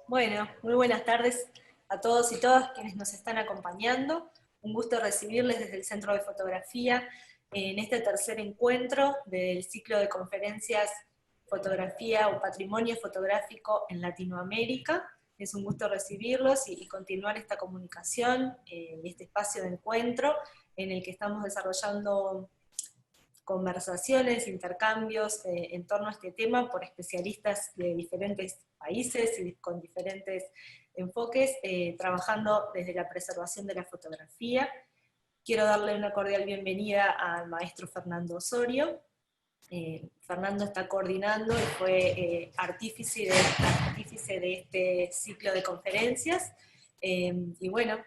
Bueno, muy buenas tardes a todos y todas quienes nos están acompañando. Un gusto recibirles desde el Centro de Fotografía en este tercer encuentro del ciclo de conferencias Fotografía o Patrimonio Fotográfico en Latinoamérica. Es un gusto recibirlos y continuar esta comunicación, este espacio de encuentro en el que estamos desarrollando conversaciones, intercambios en torno a este tema por especialistas de diferentes países y con diferentes enfoques, trabajando desde la preservación de la fotografía. Quiero darle una cordial bienvenida al maestro Fernando Osorio. Fernando está coordinando y fue artífice de este ciclo de conferencias. Y bueno,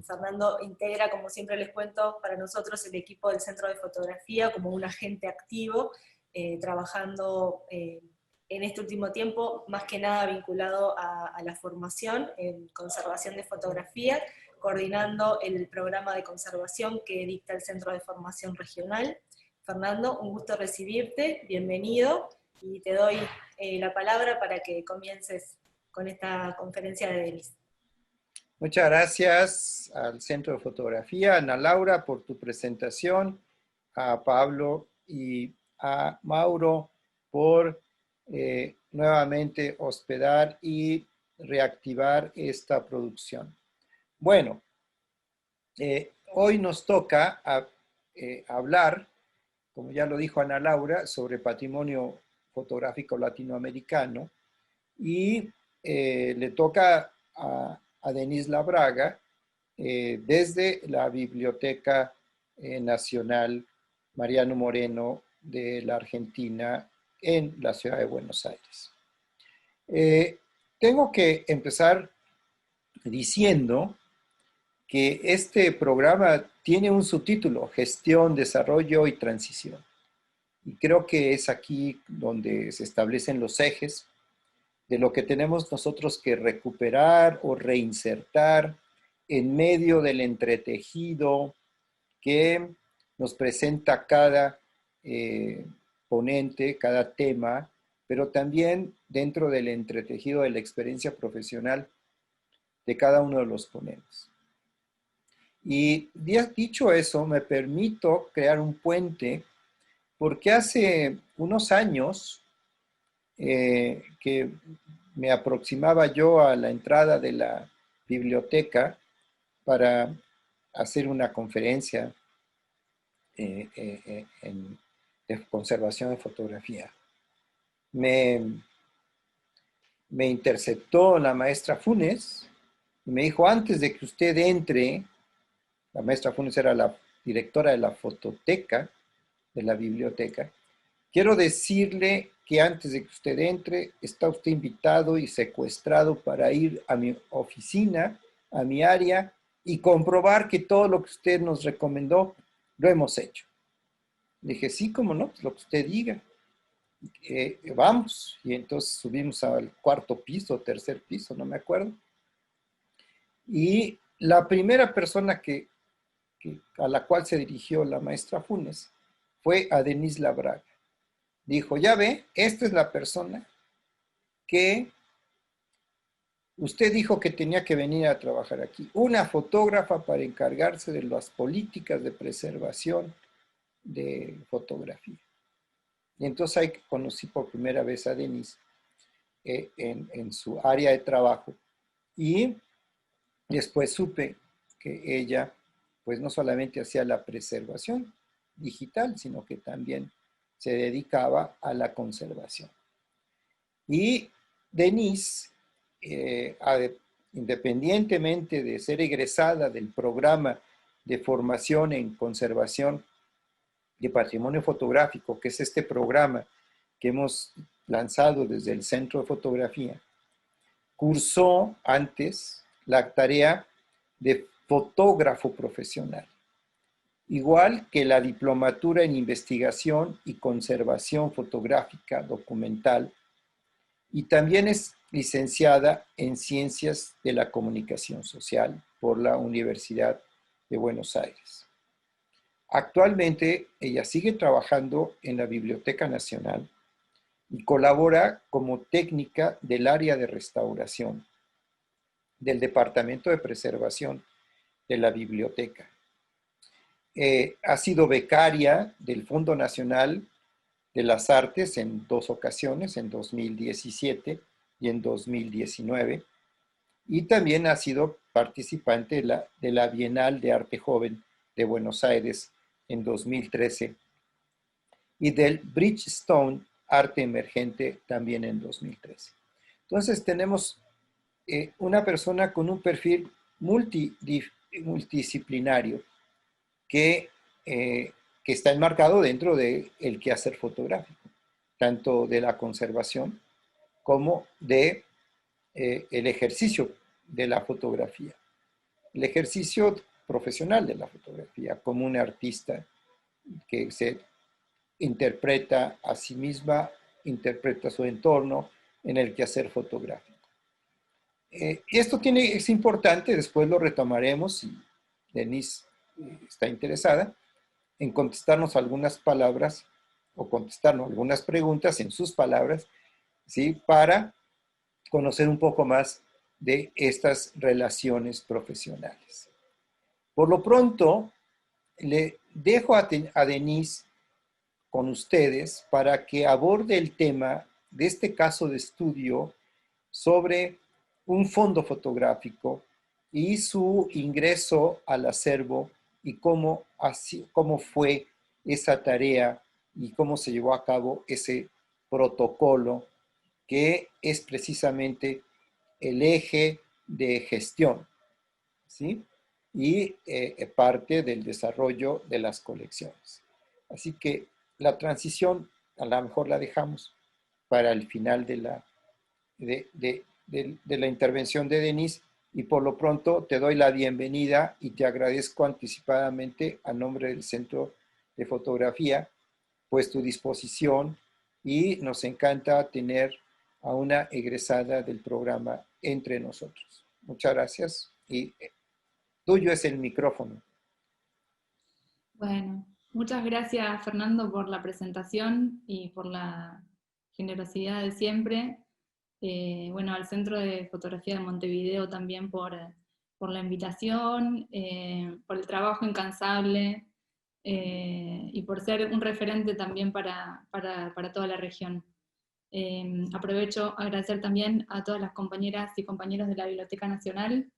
Fernando integra, como siempre les cuento, para nosotros el equipo del Centro de Fotografía como un agente activo, trabajando en este último tiempo, más que nada vinculado a la formación en conservación de fotografía, coordinando el programa de conservación que dicta el Centro de Formación Regional. Fernando, un gusto recibirte, bienvenido, y te doy la palabra para que comiences con esta conferencia de Denis. Muchas gracias al Centro de Fotografía, Ana Laura, por tu presentación, a Pablo y a Mauro por nuevamente hospedar y reactivar esta producción. Bueno, hoy nos toca hablar, como ya lo dijo Ana Laura, sobre patrimonio fotográfico latinoamericano y le toca a Denise Labraga desde la Biblioteca Nacional Mariano Moreno de la Argentina en la ciudad de Buenos Aires. Tengo que empezar diciendo que este programa tiene un subtítulo, Gestión, Desarrollo y Transición. Y creo que es aquí donde se establecen los ejes de lo que tenemos nosotros que recuperar o reinsertar en medio del entretejido que nos presenta cada ponente, cada tema, pero también dentro del entretejido de la experiencia profesional de cada uno de los ponentes. Y dicho eso, me permito crear un puente porque hace unos años que me aproximaba yo a la entrada de la biblioteca para hacer una conferencia de conservación de fotografía. Me interceptó la maestra Funes y me dijo, antes de que usted entre, la maestra Funes era la directora de la fototeca, de la biblioteca, quiero decirle que antes de que usted entre, está usted invitado y secuestrado para ir a mi oficina, a mi área, y comprobar que todo lo que usted nos recomendó lo hemos hecho. Le dije, sí, cómo no, pues lo que usted diga. Vamos. Y entonces subimos al cuarto piso, tercer piso, no me acuerdo. Y la primera persona a la cual se dirigió la maestra Funes fue a Denise Labraga. Dijo, ya ve, esta es la persona que usted dijo que tenía que venir a trabajar aquí. Una fotógrafa para encargarse de las políticas de preservación de fotografía. Y entonces ahí conocí por primera vez a Denise en su área de trabajo. Y después supe que ella, pues no solamente hacía la preservación digital, sino que también se dedicaba a la conservación. Y Denise, independientemente de ser egresada del programa de formación en conservación de patrimonio fotográfico, que es este programa que hemos lanzado desde el Centro de Fotografía, cursó antes la tarea de fotógrafo profesional, igual que la diplomatura en investigación y conservación fotográfica documental, y también es licenciada en Ciencias de la Comunicación Social por la Universidad de Buenos Aires. Actualmente ella sigue trabajando en la Biblioteca Nacional y colabora como técnica del área de restauración del Departamento de Preservación de la Biblioteca. Ha sido becaria del Fondo Nacional de las Artes en 2 ocasiones, en 2017 y en 2019, y también ha sido participante de la Bienal de Arte Joven de Buenos Aires en 2013 y del Bridgestone Arte Emergente también en 2013. Entonces tenemos una persona con un perfil multidisciplinario que está enmarcado dentro del quehacer fotográfico, tanto de la conservación como de el ejercicio de la fotografía, el ejercicio profesional de la fotografía, como un artista que se interpreta a sí misma, interpreta su entorno en el quehacer fotográfico. Esto es importante, después lo retomaremos si Denise está interesada en contestarnos algunas palabras o contestarnos algunas preguntas en sus palabras, ¿sí? Para conocer un poco más de estas relaciones profesionales. Por lo pronto, le dejo a Denise con ustedes para que aborde el tema de este caso de estudio sobre un fondo fotográfico y su ingreso al acervo y cómo fue esa tarea y cómo se llevó a cabo ese protocolo que es precisamente el eje de gestión, ¿sí? Y parte del desarrollo de las colecciones. Así que la transición a lo mejor la dejamos para el final de la intervención de Denise, y por lo pronto te doy la bienvenida y te agradezco anticipadamente a nombre del Centro de Fotografía, pues tu disposición, y nos encanta tener a una egresada del programa entre nosotros. Muchas gracias y tuyo es el micrófono. Bueno, muchas gracias Fernando por la presentación y por la generosidad de siempre. Bueno, al Centro de Fotografía de Montevideo también por la invitación, por el trabajo incansable y por ser un referente también para toda la región. Aprovecho a agradecer también a todas las compañeras y compañeros de la Biblioteca Nacional.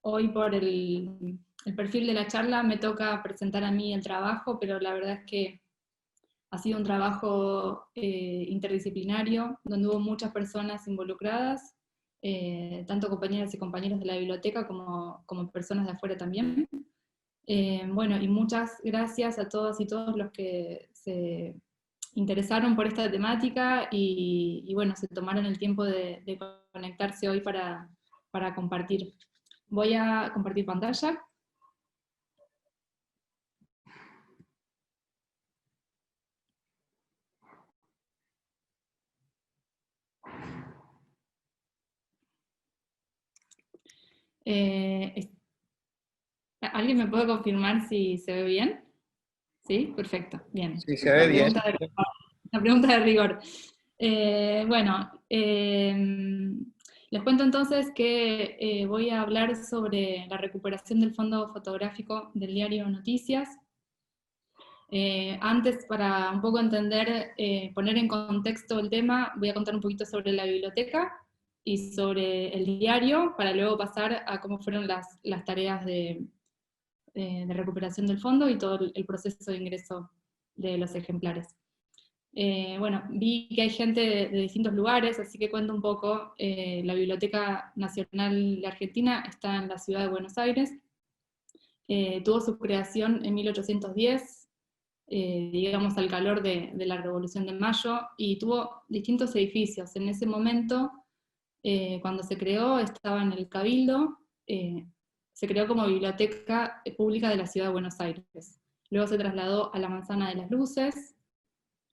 Hoy por el perfil de la charla me toca presentar a mí el trabajo, pero la verdad es que ha sido un trabajo interdisciplinario, donde hubo muchas personas involucradas, tanto compañeras y compañeros de la biblioteca como personas de afuera también. Bueno, y muchas gracias a todas y todos los que se interesaron por esta temática y bueno, se tomaron el tiempo de conectarse hoy para compartir. Voy a compartir pantalla. ¿Alguien me puede confirmar si se ve bien? ¿Sí? Perfecto, bien. Sí, se ve bien. La pregunta de rigor. Bueno, les cuento entonces que voy a hablar sobre la recuperación del fondo fotográfico del diario Noticias. Antes, para un poco entender, poner en contexto el tema, voy a contar un poquito sobre la biblioteca y sobre el diario, para luego pasar a cómo fueron las tareas de recuperación del fondo y todo el proceso de ingreso de los ejemplares. Bueno, vi que hay gente de distintos lugares, así que cuento un poco. La Biblioteca Nacional de Argentina está en la ciudad de Buenos Aires. Tuvo su creación en 1810, digamos al calor de la Revolución de Mayo, y tuvo distintos edificios. En ese momento, cuando se creó, estaba en el Cabildo, se creó como Biblioteca Pública de la Ciudad de Buenos Aires. Luego se trasladó a la Manzana de las Luces,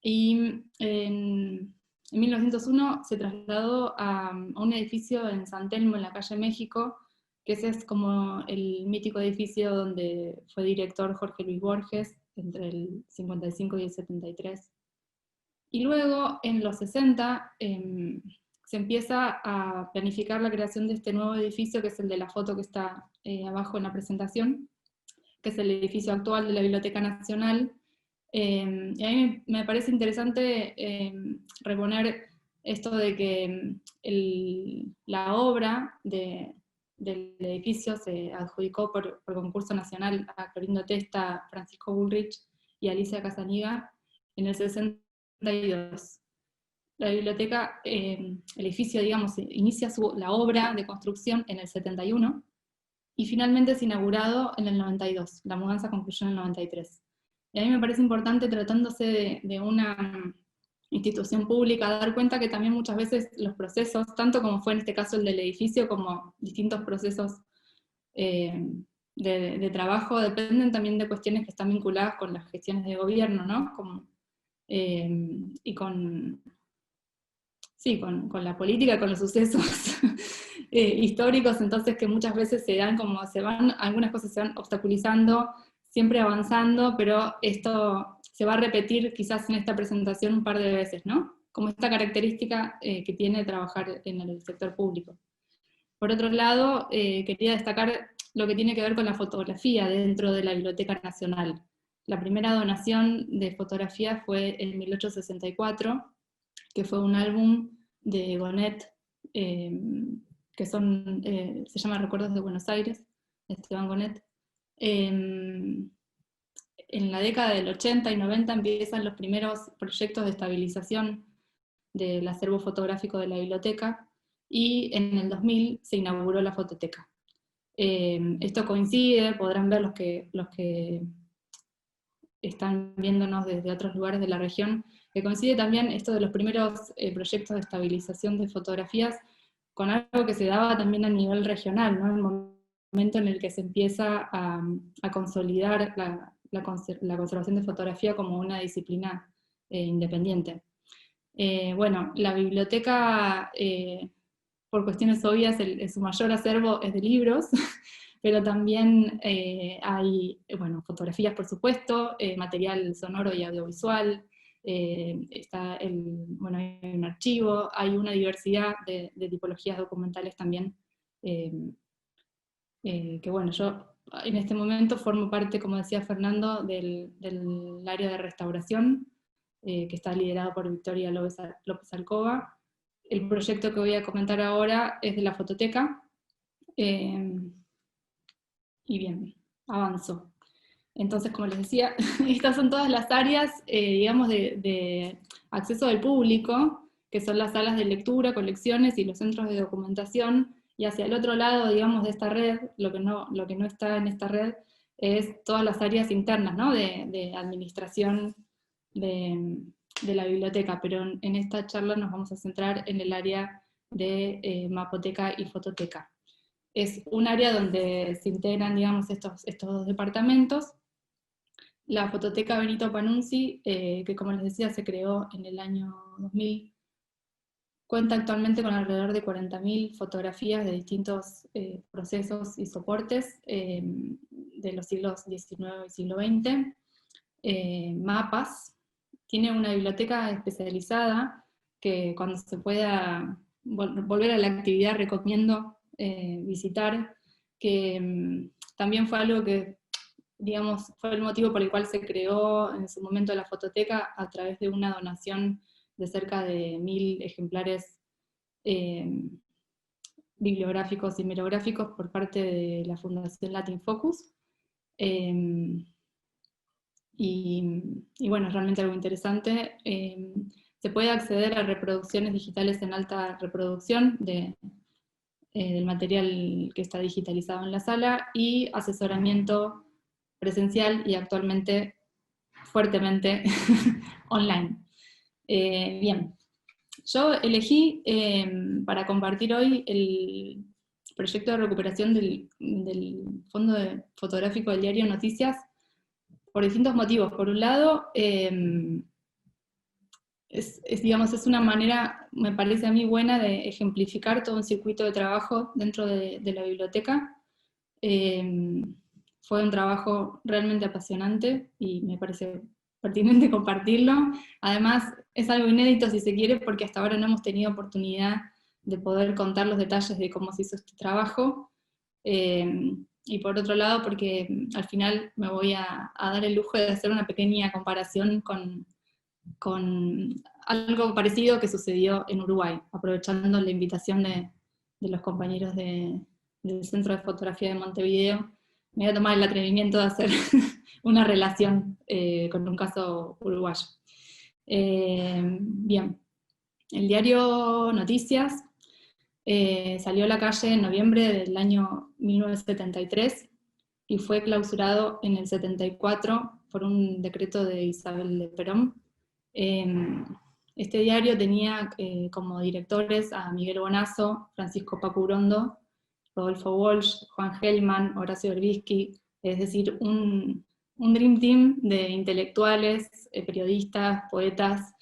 y en 1901 se trasladó a un edificio en San Telmo, en la calle México, que ese es como el mítico edificio donde fue director Jorge Luis Borges entre el 55 y el 73. Y luego, en los 60, se empieza a planificar la creación de este nuevo edificio, que es el de la foto que está abajo en la presentación, que es el edificio actual de la Biblioteca Nacional. Y a mí me parece interesante reponer esto de que la obra del edificio se adjudicó por concurso nacional a Clorindo Testa, Francisco Bullrich y Alicia Casaniga en el 62. La biblioteca, el edificio, digamos, inicia la obra de construcción en el 71, y finalmente es inaugurado en el 92. La mudanza concluyó en el 93. Y a mí me parece importante, tratándose de una institución pública, dar cuenta que también muchas veces los procesos, tanto como fue en este caso el del edificio, como distintos procesos de trabajo, dependen también de cuestiones que están vinculadas con las gestiones de gobierno, ¿no? Y con la política, con los sucesos históricos, entonces que muchas veces algunas cosas se van obstaculizando, siempre avanzando, pero esto se va a repetir quizás en esta presentación un par de veces, ¿no? Como esta característica que tiene trabajar en el sector público. Por otro lado, quería destacar lo que tiene que ver con la fotografía dentro de la Biblioteca Nacional. La primera donación de fotografía fue en 1864, que fue un álbum de Gonet, que se llama Recuerdos de Buenos Aires, de Esteban Gonet. En la década del 80 y 90 empiezan los primeros proyectos de estabilización del acervo fotográfico de la biblioteca, y en el 2000 se inauguró la fototeca. Esto coincide, podrán ver los que están viéndonos desde otros lugares de la región, que coincide también esto de los primeros proyectos de estabilización de fotografías con algo que se daba también a nivel regional, ¿no? El momento en el que se empieza a consolidar la conservación de fotografía como una disciplina independiente. Bueno, la biblioteca, por cuestiones obvias, su mayor acervo es de libros, pero también hay, fotografías, por supuesto, material sonoro y audiovisual, hay un archivo, hay una diversidad de tipologías documentales también, que bueno, yo en este momento formo parte, como decía Fernando, del área de restauración, que está liderado por Victoria López Alcoba. El proyecto que voy a comentar ahora es de la fototeca, y bien, avanzo. Entonces, como les decía, estas son todas las áreas, digamos, de acceso del público, que son las salas de lectura, colecciones y los centros de documentación, y hacia el otro lado, digamos, de esta red, lo que no está en esta red, es todas las áreas internas, ¿no? de administración de la biblioteca, pero en esta charla nos vamos a centrar en el área de mapoteca y fototeca. Es un área donde se integran, digamos, estos dos departamentos. La fototeca Benito Panunzi, que como les decía se creó en el año 2000, cuenta actualmente con alrededor de 40.000 fotografías de distintos procesos y soportes de los siglos XIX y siglo XX, mapas. Tiene una biblioteca especializada que cuando se pueda volver a la actividad recomiendo visitar, que también fue algo que, digamos, fue el motivo por el cual se creó en su momento la fototeca, a través de una donación de cerca de 1.000 ejemplares bibliográficos y merográficos por parte de la Fundación Latin Focus. Y bueno, es realmente algo interesante. Se puede acceder a reproducciones digitales en alta reproducción del material que está digitalizado en la sala, y asesoramiento presencial y actualmente fuertemente online. Bien, yo elegí para compartir hoy el proyecto de recuperación del Fondo Fotográfico del diario Noticias por distintos motivos. Por un lado, es una manera, me parece a mí, buena de ejemplificar todo un circuito de trabajo dentro de la biblioteca. Fue un trabajo realmente apasionante y me parece pertinente compartirlo. Además, es algo inédito si se quiere, porque hasta ahora no hemos tenido oportunidad de poder contar los detalles de cómo se hizo este trabajo, y por otro lado porque al final me voy a dar el lujo de hacer una pequeña comparación con algo parecido que sucedió en Uruguay, aprovechando la invitación de los compañeros del Centro de Fotografía de Montevideo. Me voy a tomar el atrevimiento de hacer una relación con un caso uruguayo. Bien, el diario Noticias salió a la calle en noviembre del año 1973 y fue clausurado en el 74 por un decreto de Isabel de Perón. Este diario tenía como directores a Miguel Bonazo, Francisco Paco Urondo, Rodolfo Walsh, Juan Gelman, Horacio Berbisky, es decir, un dream team de intelectuales, periodistas, poetas,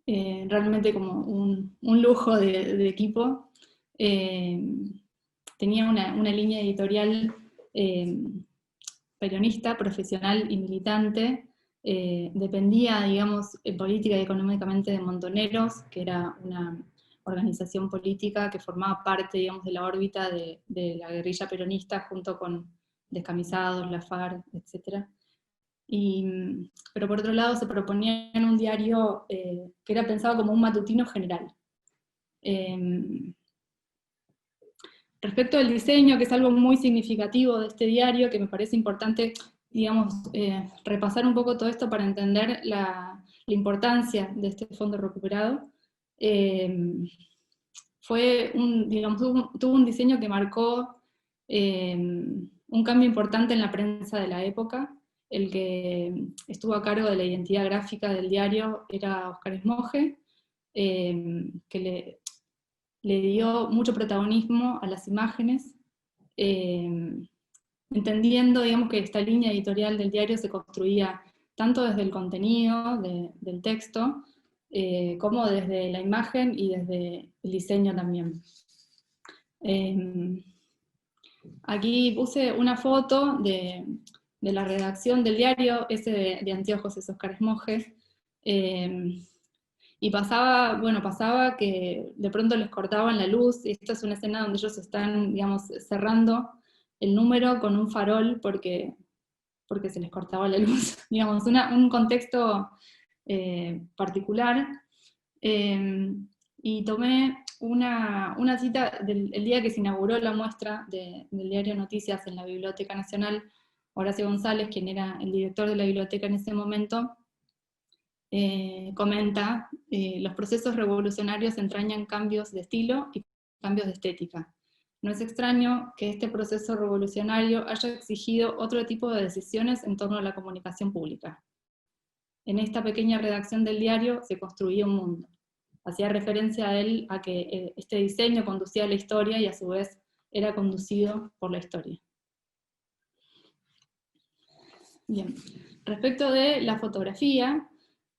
realmente como un lujo de equipo. Tenía una línea editorial peronista, profesional y militante. Dependía, digamos, política y económicamente de Montoneros, que era una organización política que formaba parte, digamos, de la órbita de la guerrilla peronista, junto con Descamisados, la FARC, etc. Pero por otro lado se proponía en un diario que era pensado como un matutino general. Respecto al diseño, que es algo muy significativo de este diario, que me parece importante, digamos, repasar un poco todo esto para entender la importancia de este fondo recuperado, tuvo un diseño que marcó un cambio importante en la prensa de la época. El que estuvo a cargo de la identidad gráfica del diario era Óscar Esmoge, que le dio mucho protagonismo a las imágenes, entendiendo, digamos, que esta línea editorial del diario se construía tanto desde el contenido del texto, como desde la imagen y desde el diseño también. Aquí puse una foto de la redacción del diario, ese de anteojos es Óscar Esmoge, y pasaba que de pronto les cortaban la luz, y esta es una escena donde ellos están, digamos, cerrando el número con un farol porque se les cortaba la luz, digamos, un contexto particular. Y tomé una cita el día que se inauguró la muestra del diario Noticias en la Biblioteca Nacional. Horacio González, quien era el director de la biblioteca en ese momento, comenta, los procesos revolucionarios entrañan cambios de estilo y cambios de estética. No es extraño que este proceso revolucionario haya exigido otro tipo de decisiones en torno a la comunicación pública. En esta pequeña redacción del diario se construía un mundo. Hacía referencia a él a que este diseño conducía a la historia y a su vez era conducido por la historia. Bien, respecto de la fotografía,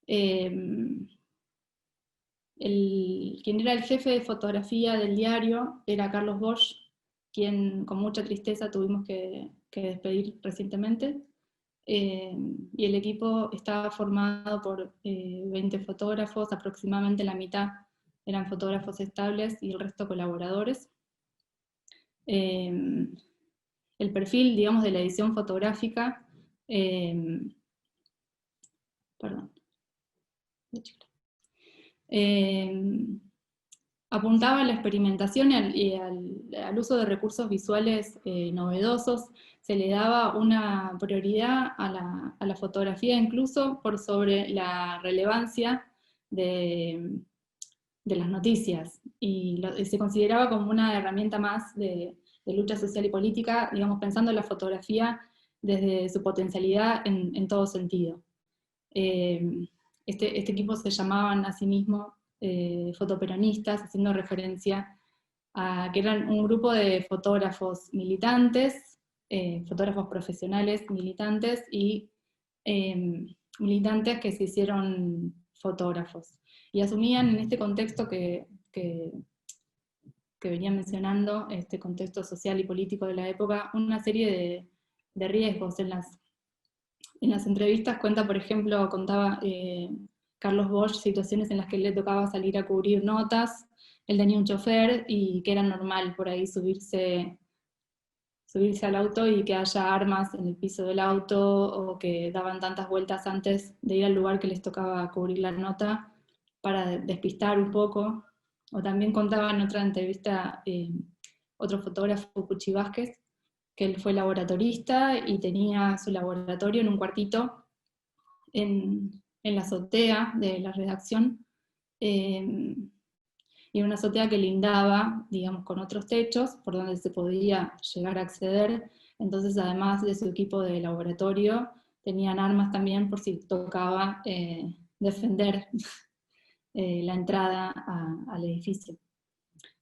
quien era el jefe de fotografía del diario era Carlos Bosch, quien con mucha tristeza tuvimos que despedir recientemente, y el equipo estaba formado por 20 fotógrafos, aproximadamente la mitad eran fotógrafos estables y el resto colaboradores. El perfil, digamos, de la edición fotográfica, apuntaba a la experimentación y al uso de recursos visuales novedosos. Se le daba una prioridad a la fotografía, incluso por sobre la relevancia de las noticias, y se consideraba como una herramienta más de lucha social y política, digamos, pensando en la fotografía desde su potencialidad en todo sentido. Este equipo se llamaban a sí mismos fotoperonistas, haciendo referencia a que eran un grupo de fotógrafos militantes, fotógrafos profesionales militantes y militantes que se hicieron fotógrafos. Y asumían en este contexto que venía mencionando, este contexto social y político de la época, una serie de riesgos en En las entrevistas contaba Carlos Bosch situaciones en las que le tocaba salir a cubrir notas, él tenía un chofer y que era normal por ahí subirse al auto y que haya armas en el piso del auto, o que daban tantas vueltas antes de ir al lugar que les tocaba cubrir la nota para despistar un poco. O también contaba en otra entrevista otro fotógrafo, Puchi Vázquez, que él fue laboratorista y tenía su laboratorio en un cuartito en la azotea de la redacción, y una azotea que lindaba, digamos, con otros techos, por donde se podía llegar a acceder. Entonces, además de su equipo de laboratorio, tenían armas también por si tocaba defender la entrada al edificio.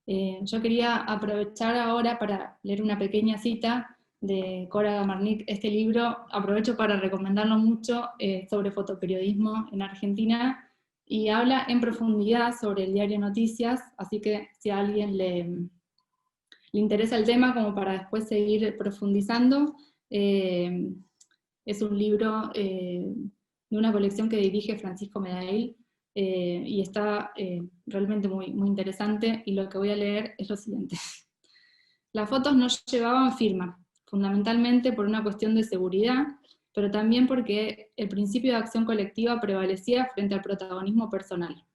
Yo quería aprovechar ahora para leer una pequeña cita de Cora Gamarnik. Este libro aprovecho para recomendarlo mucho, sobre fotoperiodismo en Argentina, y habla en profundidad sobre el diario Noticias, así que si a alguien le interesa el tema como para después seguir profundizando, es un libro de una colección que dirige Francisco Medail, y está realmente muy, muy interesante, y lo que voy a leer es lo siguiente. Las fotos no llevaban firma, fundamentalmente por una cuestión de seguridad, pero también porque el principio de acción colectiva prevalecía frente al protagonismo personal.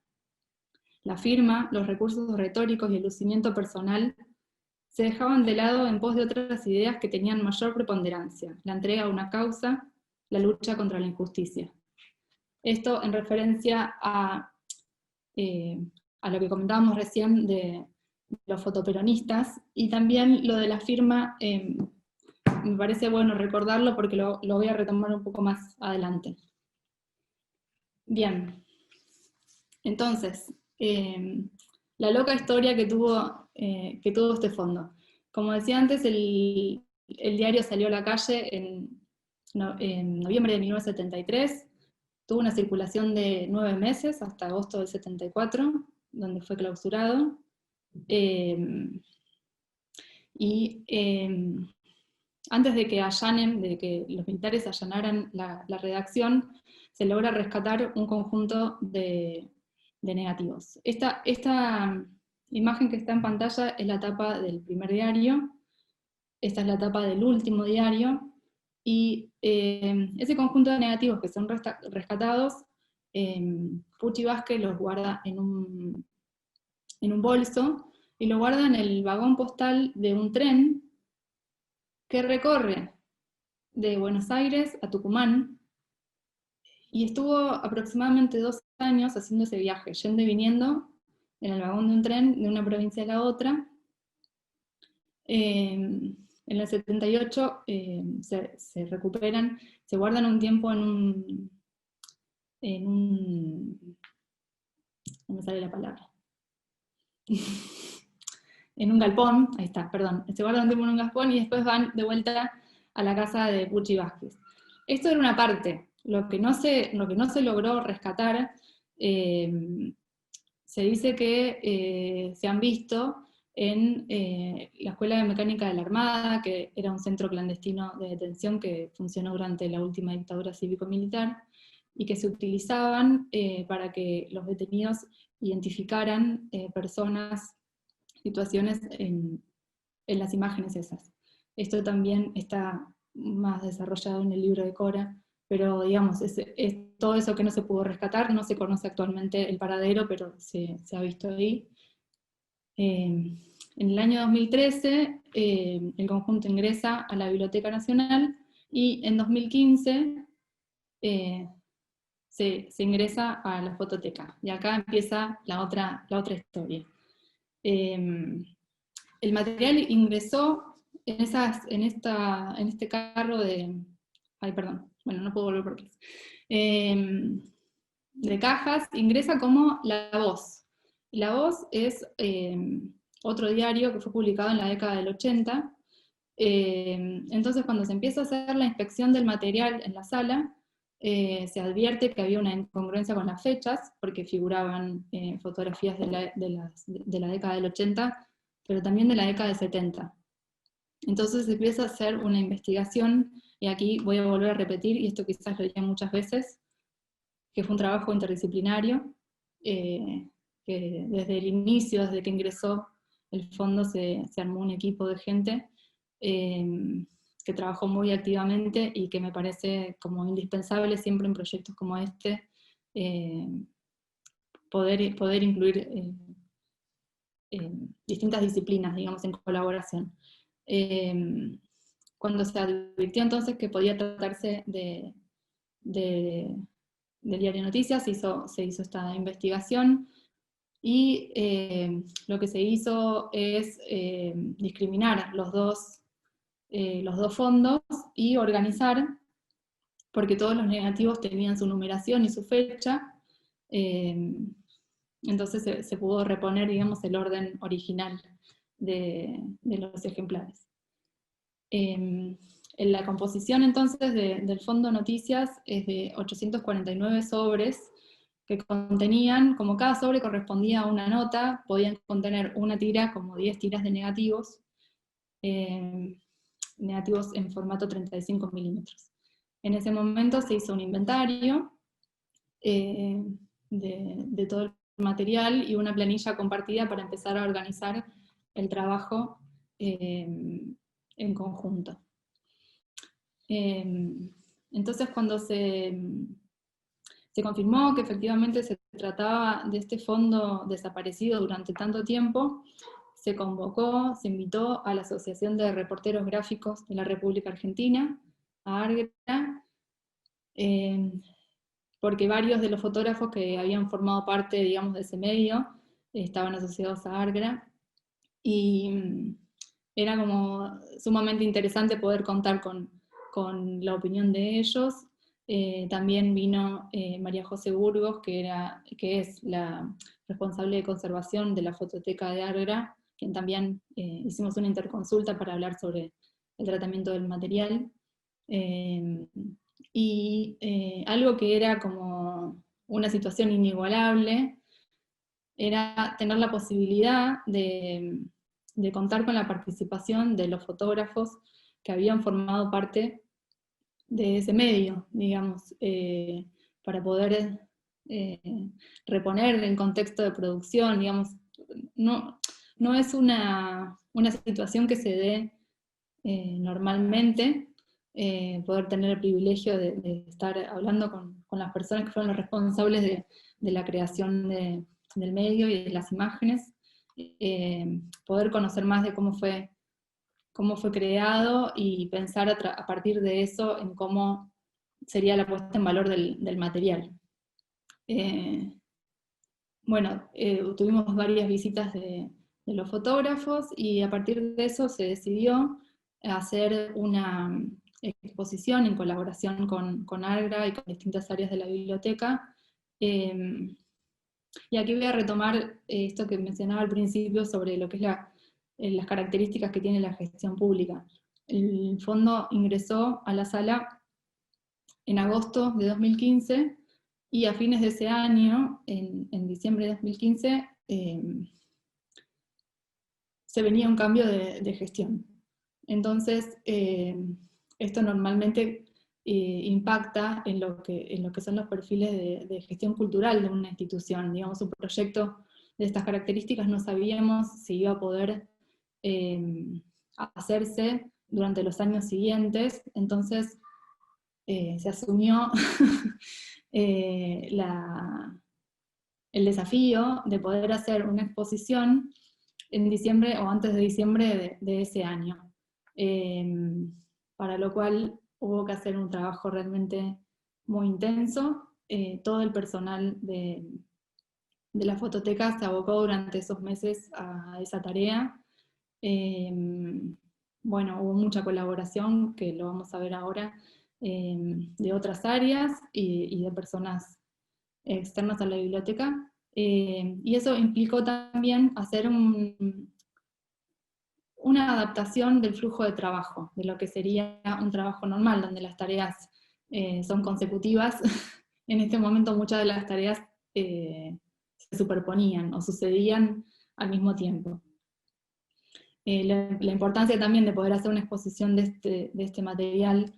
La firma, los recursos retóricos y el lucimiento personal se dejaban de lado en pos de otras ideas que tenían mayor preponderancia: la entrega a una causa, la lucha contra la injusticia. Esto en referencia a lo que comentábamos recién de los fotoperonistas, y también lo de la firma, me parece bueno recordarlo porque lo voy a retomar un poco más adelante. Bien, entonces, la loca historia que tuvo este fondo. Como decía antes, el diario salió a la calle en noviembre de 1973, tuvo una circulación de 9 meses, hasta agosto del 74, donde fue clausurado. Antes de que los militares allanaran la redacción, se logra rescatar un conjunto de negativos. Esta imagen que está en pantalla es la tapa del primer diario, esta es la tapa del último diario, y ese conjunto de negativos que son rescatados, Puchi Vázquez los guarda en un bolso, y lo guarda en el vagón postal de un tren que recorre de Buenos Aires a Tucumán, y estuvo aproximadamente 2 años haciendo ese viaje, yendo y viniendo en el vagón de un tren de una provincia a la otra. En el 78 se recuperan, se guardan un tiempo no me sale la palabra, en un galpón, ahí está, perdón, se guardan un tiempo en un galpón y después van de vuelta a la casa de Puchi Vázquez. Esto era una parte. Lo que no se logró rescatar, se dice que se han visto en la Escuela de Mecánica de la Armada, que era un centro clandestino de detención que funcionó durante la última dictadura cívico-militar, y que se utilizaban para que los detenidos identificaran personas, situaciones en las imágenes esas. Esto también está más desarrollado en el libro de Cora, pero digamos, es todo eso que no se pudo rescatar. No se conoce actualmente el paradero, pero se ha visto ahí. En el año 2013, el conjunto ingresa a la Biblioteca Nacional, y en 2015 se ingresa a la fototeca. Y acá empieza la otra historia. El material ingresó en este carro de... Ay, perdón, bueno, no puedo volver por aquí. De cajas, ingresa como La Voz. La Voz es otro diario que fue publicado en la década del 80. Entonces, cuando se empieza a hacer la inspección del material en la sala, se advierte que había una incongruencia con las fechas, porque figuraban fotografías de la década del 80, pero también de la década del 70. Entonces se empieza a hacer una investigación Y aquí voy a volver a repetir, y esto quizás lo dije muchas veces, que fue un trabajo interdisciplinario, que desde el inicio, desde que ingresó el fondo, se armó un equipo de gente que trabajó muy activamente y que me parece como indispensable siempre en proyectos como este, poder incluir distintas disciplinas, digamos, en colaboración. Cuando se advirtió entonces que podía tratarse del diario Noticias, se hizo esta investigación, y lo que se hizo es discriminar los dos fondos y organizar, porque todos los negativos tenían su numeración y su fecha, entonces se pudo reponer, digamos, el orden original de los ejemplares. En la composición entonces del Fondo Noticias es de 849 sobres que contenían, como cada sobre correspondía a una nota, podían contener una tira como 10 tiras de negativos, negativos en formato 35 milímetros. En ese momento se hizo un inventario de todo el material y una planilla compartida para empezar a organizar el trabajo en conjunto. Entonces, cuando se confirmó que efectivamente se trataba de este fondo desaparecido durante tanto tiempo, se convocó, se invitó a la Asociación de Reporteros Gráficos de la República Argentina, a ARGRA, porque varios de los fotógrafos que habían formado parte, digamos, de ese medio, estaban asociados a ARGRA, y era como sumamente interesante poder contar con la opinión de ellos. También vino María José Burgos, que es la responsable de conservación de la fototeca de ARGRA, quien también hicimos una interconsulta para hablar sobre el tratamiento del material. Y algo que era como una situación inigualable era tener la posibilidad de contar con la participación de los fotógrafos que habían formado parte de ese medio, digamos, para poder reponer en contexto de producción, digamos. No es una situación que se dé normalmente, poder tener el privilegio de estar hablando con las personas que fueron los responsables de la creación del medio y de las imágenes, poder conocer más de cómo fue creado y pensar a partir de eso en cómo sería la puesta en valor del material. Bueno, tuvimos varias visitas de los fotógrafos, y a partir de eso se decidió hacer una exposición en colaboración con ARGRA y con distintas áreas de la biblioteca. Y aquí voy a retomar esto que mencionaba al principio sobre lo que es las características que tiene la gestión pública. El fondo ingresó a la sala en agosto de 2015, y a fines de ese año, en diciembre de 2015, se venía un cambio de gestión. Entonces, esto normalmente impacta en lo que son los perfiles de gestión cultural de una institución. Digamos, un proyecto de estas características no sabíamos si iba a poder hacerse durante los años siguientes, entonces se asumió el desafío de poder hacer una exposición en diciembre o antes de diciembre de ese año, para lo cual hubo que hacer un trabajo realmente muy intenso. Todo el personal de la fototeca se abocó durante esos meses a esa tarea. Bueno, hubo mucha colaboración, que lo vamos a ver ahora, de otras áreas y de personas externas a la biblioteca, y eso implicó también hacer una adaptación del flujo de trabajo, de lo que sería un trabajo normal, donde las tareas son consecutivas. En este momento muchas de las tareas se superponían o sucedían al mismo tiempo. La importancia también de poder hacer una exposición de este material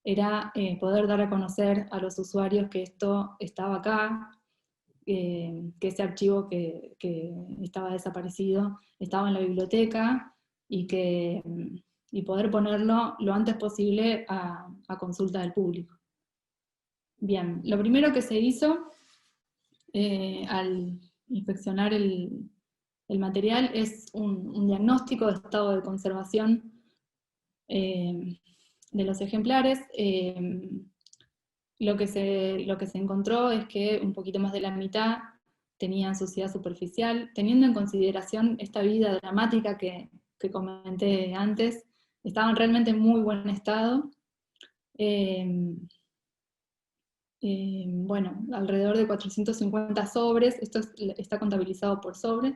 era poder dar a conocer a los usuarios que esto estaba acá, que ese archivo que estaba desaparecido estaba en la biblioteca, y poder ponerlo lo antes posible a consulta del público. Bien, lo primero que se hizo al inspeccionar el material es un diagnóstico de estado de conservación de los ejemplares. Lo que se encontró es que un poquito más de la mitad tenían suciedad superficial, teniendo en consideración esta vida dramática que comenté antes, estaban realmente en muy buen estado. Bueno, alrededor de 450 sobres, esto está contabilizado por sobres,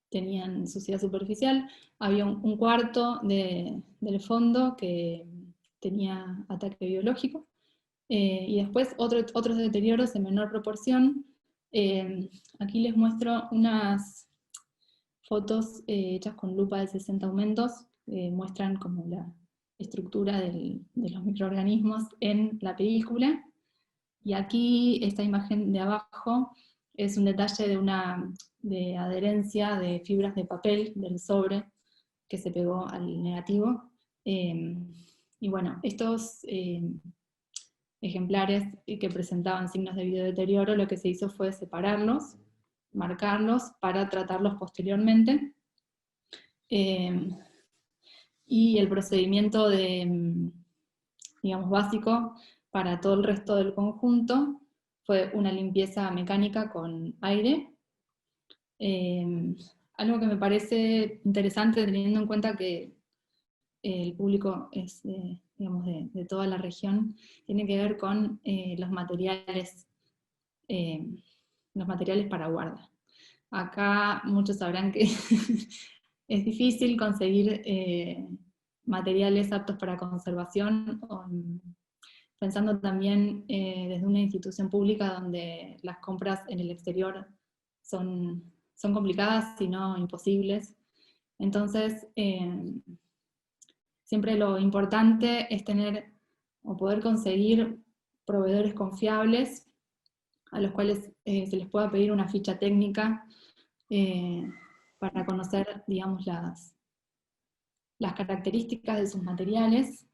tenían suciedad superficial. Había un cuarto del fondo que tenía ataque biológico, y después otros deterioros en menor proporción. Aquí les muestro unas fotos hechas con lupa de 60 aumentos, muestran como la estructura de los microorganismos en la película. Y aquí esta imagen de abajo es un detalle de adherencia de fibras de papel del sobre que se pegó al negativo. Y bueno, estos ejemplares que presentaban signos de biodeterioro, lo que se hizo fue separarlos, marcarlos para tratarlos posteriormente. Y el procedimiento digamos, básico para todo el resto del conjunto fue una limpieza mecánica con aire. Algo que me parece interesante, teniendo en cuenta que el público es digamos, de toda la región, tiene que ver con los materiales para guarda. Acá muchos sabrán que es difícil conseguir materiales aptos para conservación, pensando también desde una institución pública donde las compras en el exterior son complicadas, si no imposibles. Entonces, siempre lo importante es tener o poder conseguir proveedores confiables a los cuales se les pueda pedir una ficha técnica para conocer, digamos, las características de sus materiales,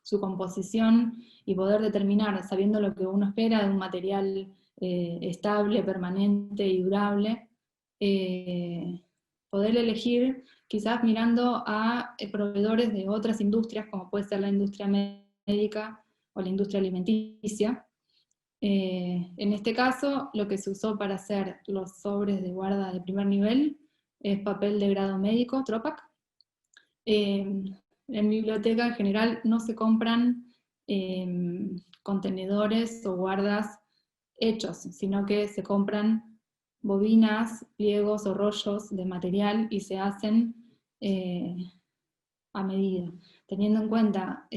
su composición, y poder determinar, sabiendo lo que uno espera de un material estable, permanente y durable, poder elegir, quizás mirando a proveedores de otras industrias, como puede ser la industria médica o la industria alimenticia. En este caso, lo que se usó para hacer los sobres de guarda de primer nivel es papel de grado médico, Tropac. En biblioteca en general no se compran contenedores o guardas hechos, sino que se compran bobinas, pliegos o rollos de material y se hacen a medida, teniendo en cuenta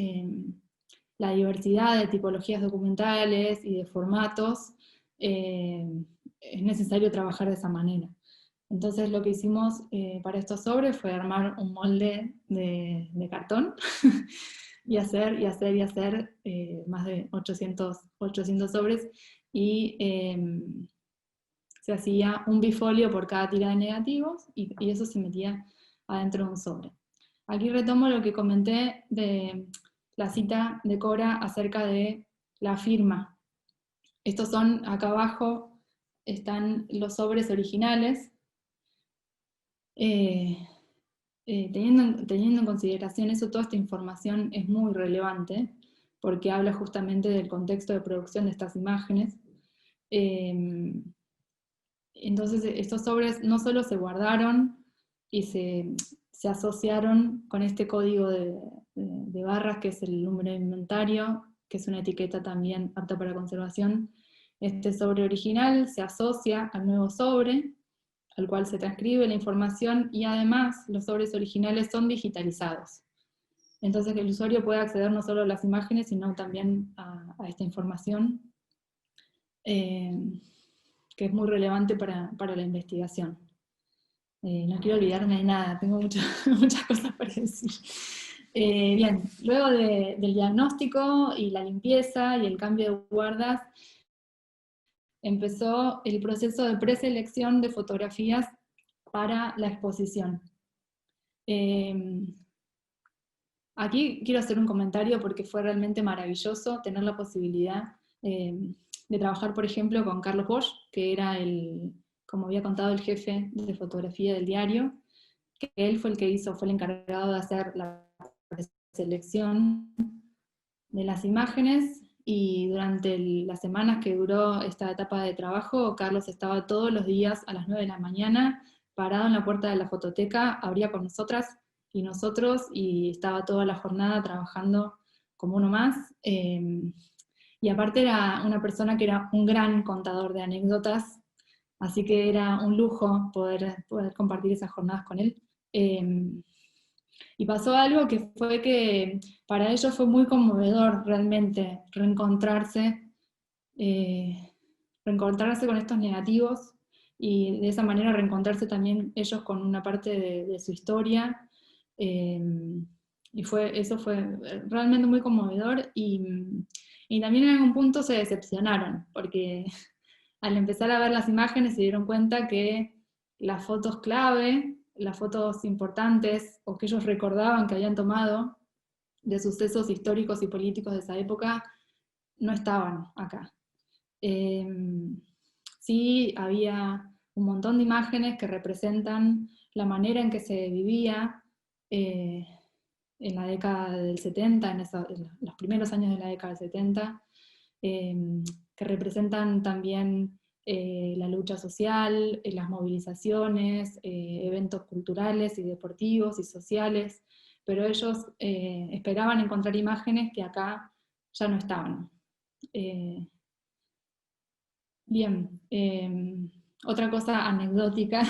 la diversidad de tipologías documentales y de formatos. Es necesario trabajar de esa manera. Entonces lo que hicimos para estos sobres fue armar un molde de cartón y hacer más de 800 sobres, y se hacía un bifolio por cada tira de negativos, y eso se metía adentro de un sobre. Aquí retomo lo que comenté de la cita de Cora acerca de la firma. Estos son, acá abajo están los sobres originales. Teniendo en consideración eso, toda esta información es muy relevante, porque habla justamente del contexto de producción de estas imágenes. Entonces estos sobres no solo se guardaron y se asociaron con este código de barras, que es el número de inventario, que es una etiqueta también apta para conservación. Este sobre original se asocia al nuevo sobre, al cual se transcribe la información, y además los sobres originales son digitalizados. Entonces el usuario puede acceder no solo a las imágenes, sino también a esta información, que es muy relevante para la investigación. No quiero olvidarme de nada, tengo muchas cosas para decir. Bien, luego del diagnóstico y la limpieza y el cambio de guardas, empezó el proceso de preselección de fotografías para la exposición. Aquí quiero hacer un comentario porque fue realmente maravilloso tener la posibilidad de trabajar, por ejemplo, con Carlos Bosch, que era como había contado, el jefe de fotografía del diario, que él fue el encargado de hacer la preselección de las imágenes, y durante las semanas que duró esta etapa de trabajo, Carlos estaba todos los días a las 9 de la mañana, parado en la puerta de la fototeca, abría con nosotras y nosotros, y estaba toda la jornada trabajando como uno más. Y aparte era una persona que era un gran contador de anécdotas, así que era un lujo poder compartir esas jornadas con él. Y pasó algo que fue que para ellos fue muy conmovedor realmente reencontrarse con estos negativos, y de esa manera reencontrarse también ellos con una parte de su historia. Y eso fue realmente muy conmovedor, y también en algún punto se decepcionaron, porque al empezar a ver las imágenes se dieron cuenta que las fotos clave, las fotos importantes, o que ellos recordaban que habían tomado de sucesos históricos y políticos de esa época, no estaban acá. Sí, había un montón de imágenes que representan la manera en que se vivía en la década del 70, en los primeros años de la década del 70, que representan también la lucha social, las movilizaciones, eventos culturales y deportivos y sociales, pero ellos esperaban encontrar imágenes que acá ya no estaban. Bien, otra cosa anecdótica,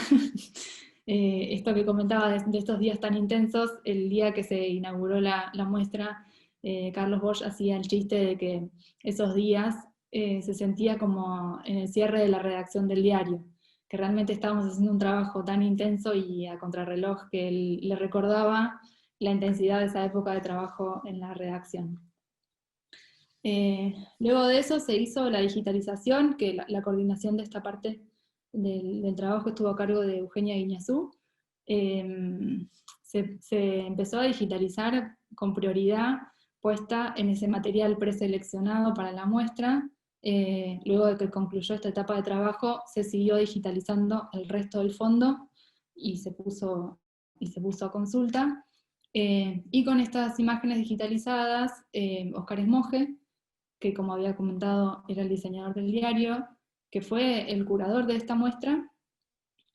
esto que comentaba de estos días tan intensos, el día que se inauguró la muestra, Carlos Bosch hacía el chiste de que esos días se sentía como en el cierre de la redacción del diario, que realmente estábamos haciendo un trabajo tan intenso y a contrarreloj, que él le recordaba la intensidad de esa época de trabajo en la redacción. Luego de eso se hizo la digitalización, que la coordinación de esta parte del trabajo estuvo a cargo de Eugenia Guiñazú. Se empezó a digitalizar con prioridad puesta en ese material preseleccionado para la muestra. Luego de que concluyó esta etapa de trabajo, se siguió digitalizando el resto del fondo y se puso a consulta. Y con estas imágenes digitalizadas, Óscar Esmoje, que como había comentado era el diseñador del diario, que fue el curador de esta muestra,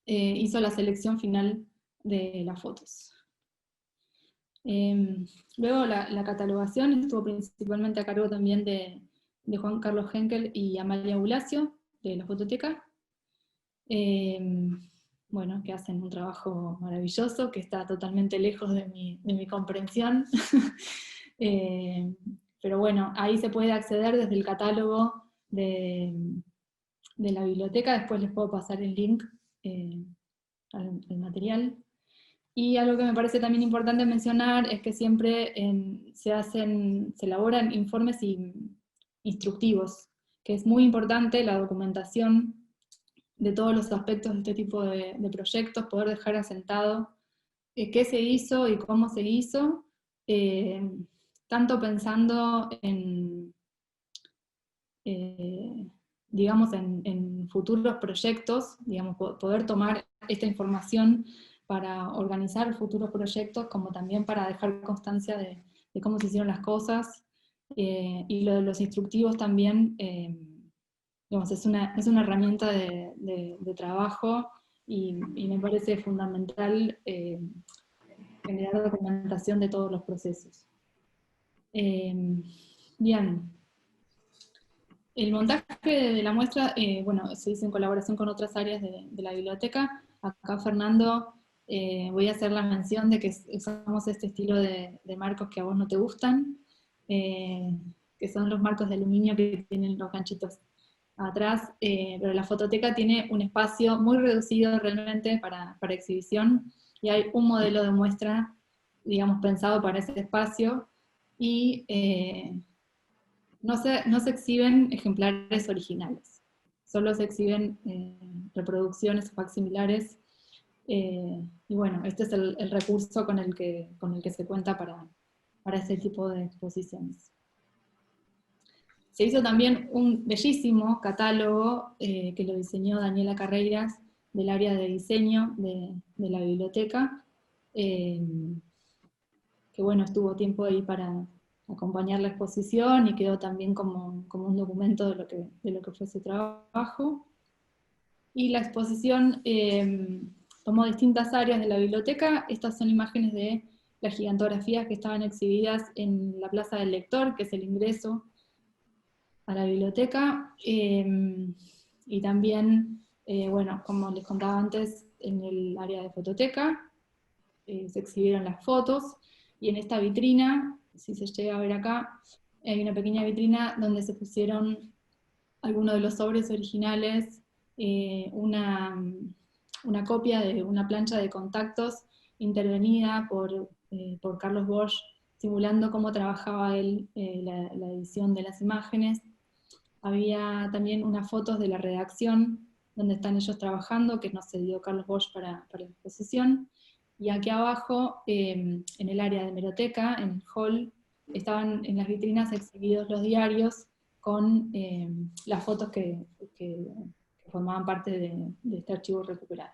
hizo la selección final de las fotos. Luego la catalogación estuvo principalmente a cargo también de Juan Carlos Henkel y Amalia Bulacio, de la Fototeca, bueno, que hacen un trabajo maravilloso, que está totalmente lejos de mi comprensión. Pero bueno, ahí se puede acceder desde el catálogo de la biblioteca. Después les puedo pasar el link al material. Y algo que me parece también importante mencionar es que siempre se elaboran informes instructivos, que es muy importante la documentación de todos los aspectos de este tipo de proyectos, poder dejar asentado qué se hizo y cómo se hizo, tanto pensando digamos, en futuros proyectos, digamos, poder tomar esta información para organizar futuros proyectos, como también para dejar constancia de cómo se hicieron las cosas, y lo de los instructivos también, digamos, es una herramienta de trabajo, y me parece fundamental generar documentación de todos los procesos. Bien. El montaje de la muestra, bueno, se hizo en colaboración con otras áreas de la biblioteca. Acá, Fernando, voy a hacer la mención de que usamos este estilo de marcos que a vos no te gustan, que son los marcos de aluminio que tienen los ganchitos atrás, pero la fototeca tiene un espacio muy reducido realmente para exhibición, y hay un modelo de muestra digamos, pensado para ese espacio, y no se exhiben ejemplares originales, solo se exhiben reproducciones o facsimilares, y bueno, este es el recurso con el que se cuenta para este tipo de exposiciones. Se hizo también un bellísimo catálogo que lo diseñó Daniela Carreiras, del área de diseño de la biblioteca, que bueno, estuvo tiempo ahí para acompañar la exposición y quedó también como un documento de lo que fue ese trabajo. Y la exposición tomó distintas áreas de la biblioteca. Estas son imágenes de las gigantografías que estaban exhibidas en la Plaza del Lector, que es el ingreso a la biblioteca, y también, bueno, como les contaba antes, en el área de fototeca se exhibieron las fotos, y en esta vitrina, si se llega a ver acá, hay una pequeña vitrina donde se pusieron algunos de los sobres originales, una copia de una plancha de contactos intervenida por Carlos Bosch, simulando cómo trabajaba él la edición de las imágenes. Había también unas fotos de la redacción, donde están ellos trabajando, que nos cedió Carlos Bosch para la exposición. Y aquí abajo, en el área de hemeroteca, en el hall, estaban en las vitrinas exhibidos los diarios con las fotos que formaban parte de este archivo recuperado.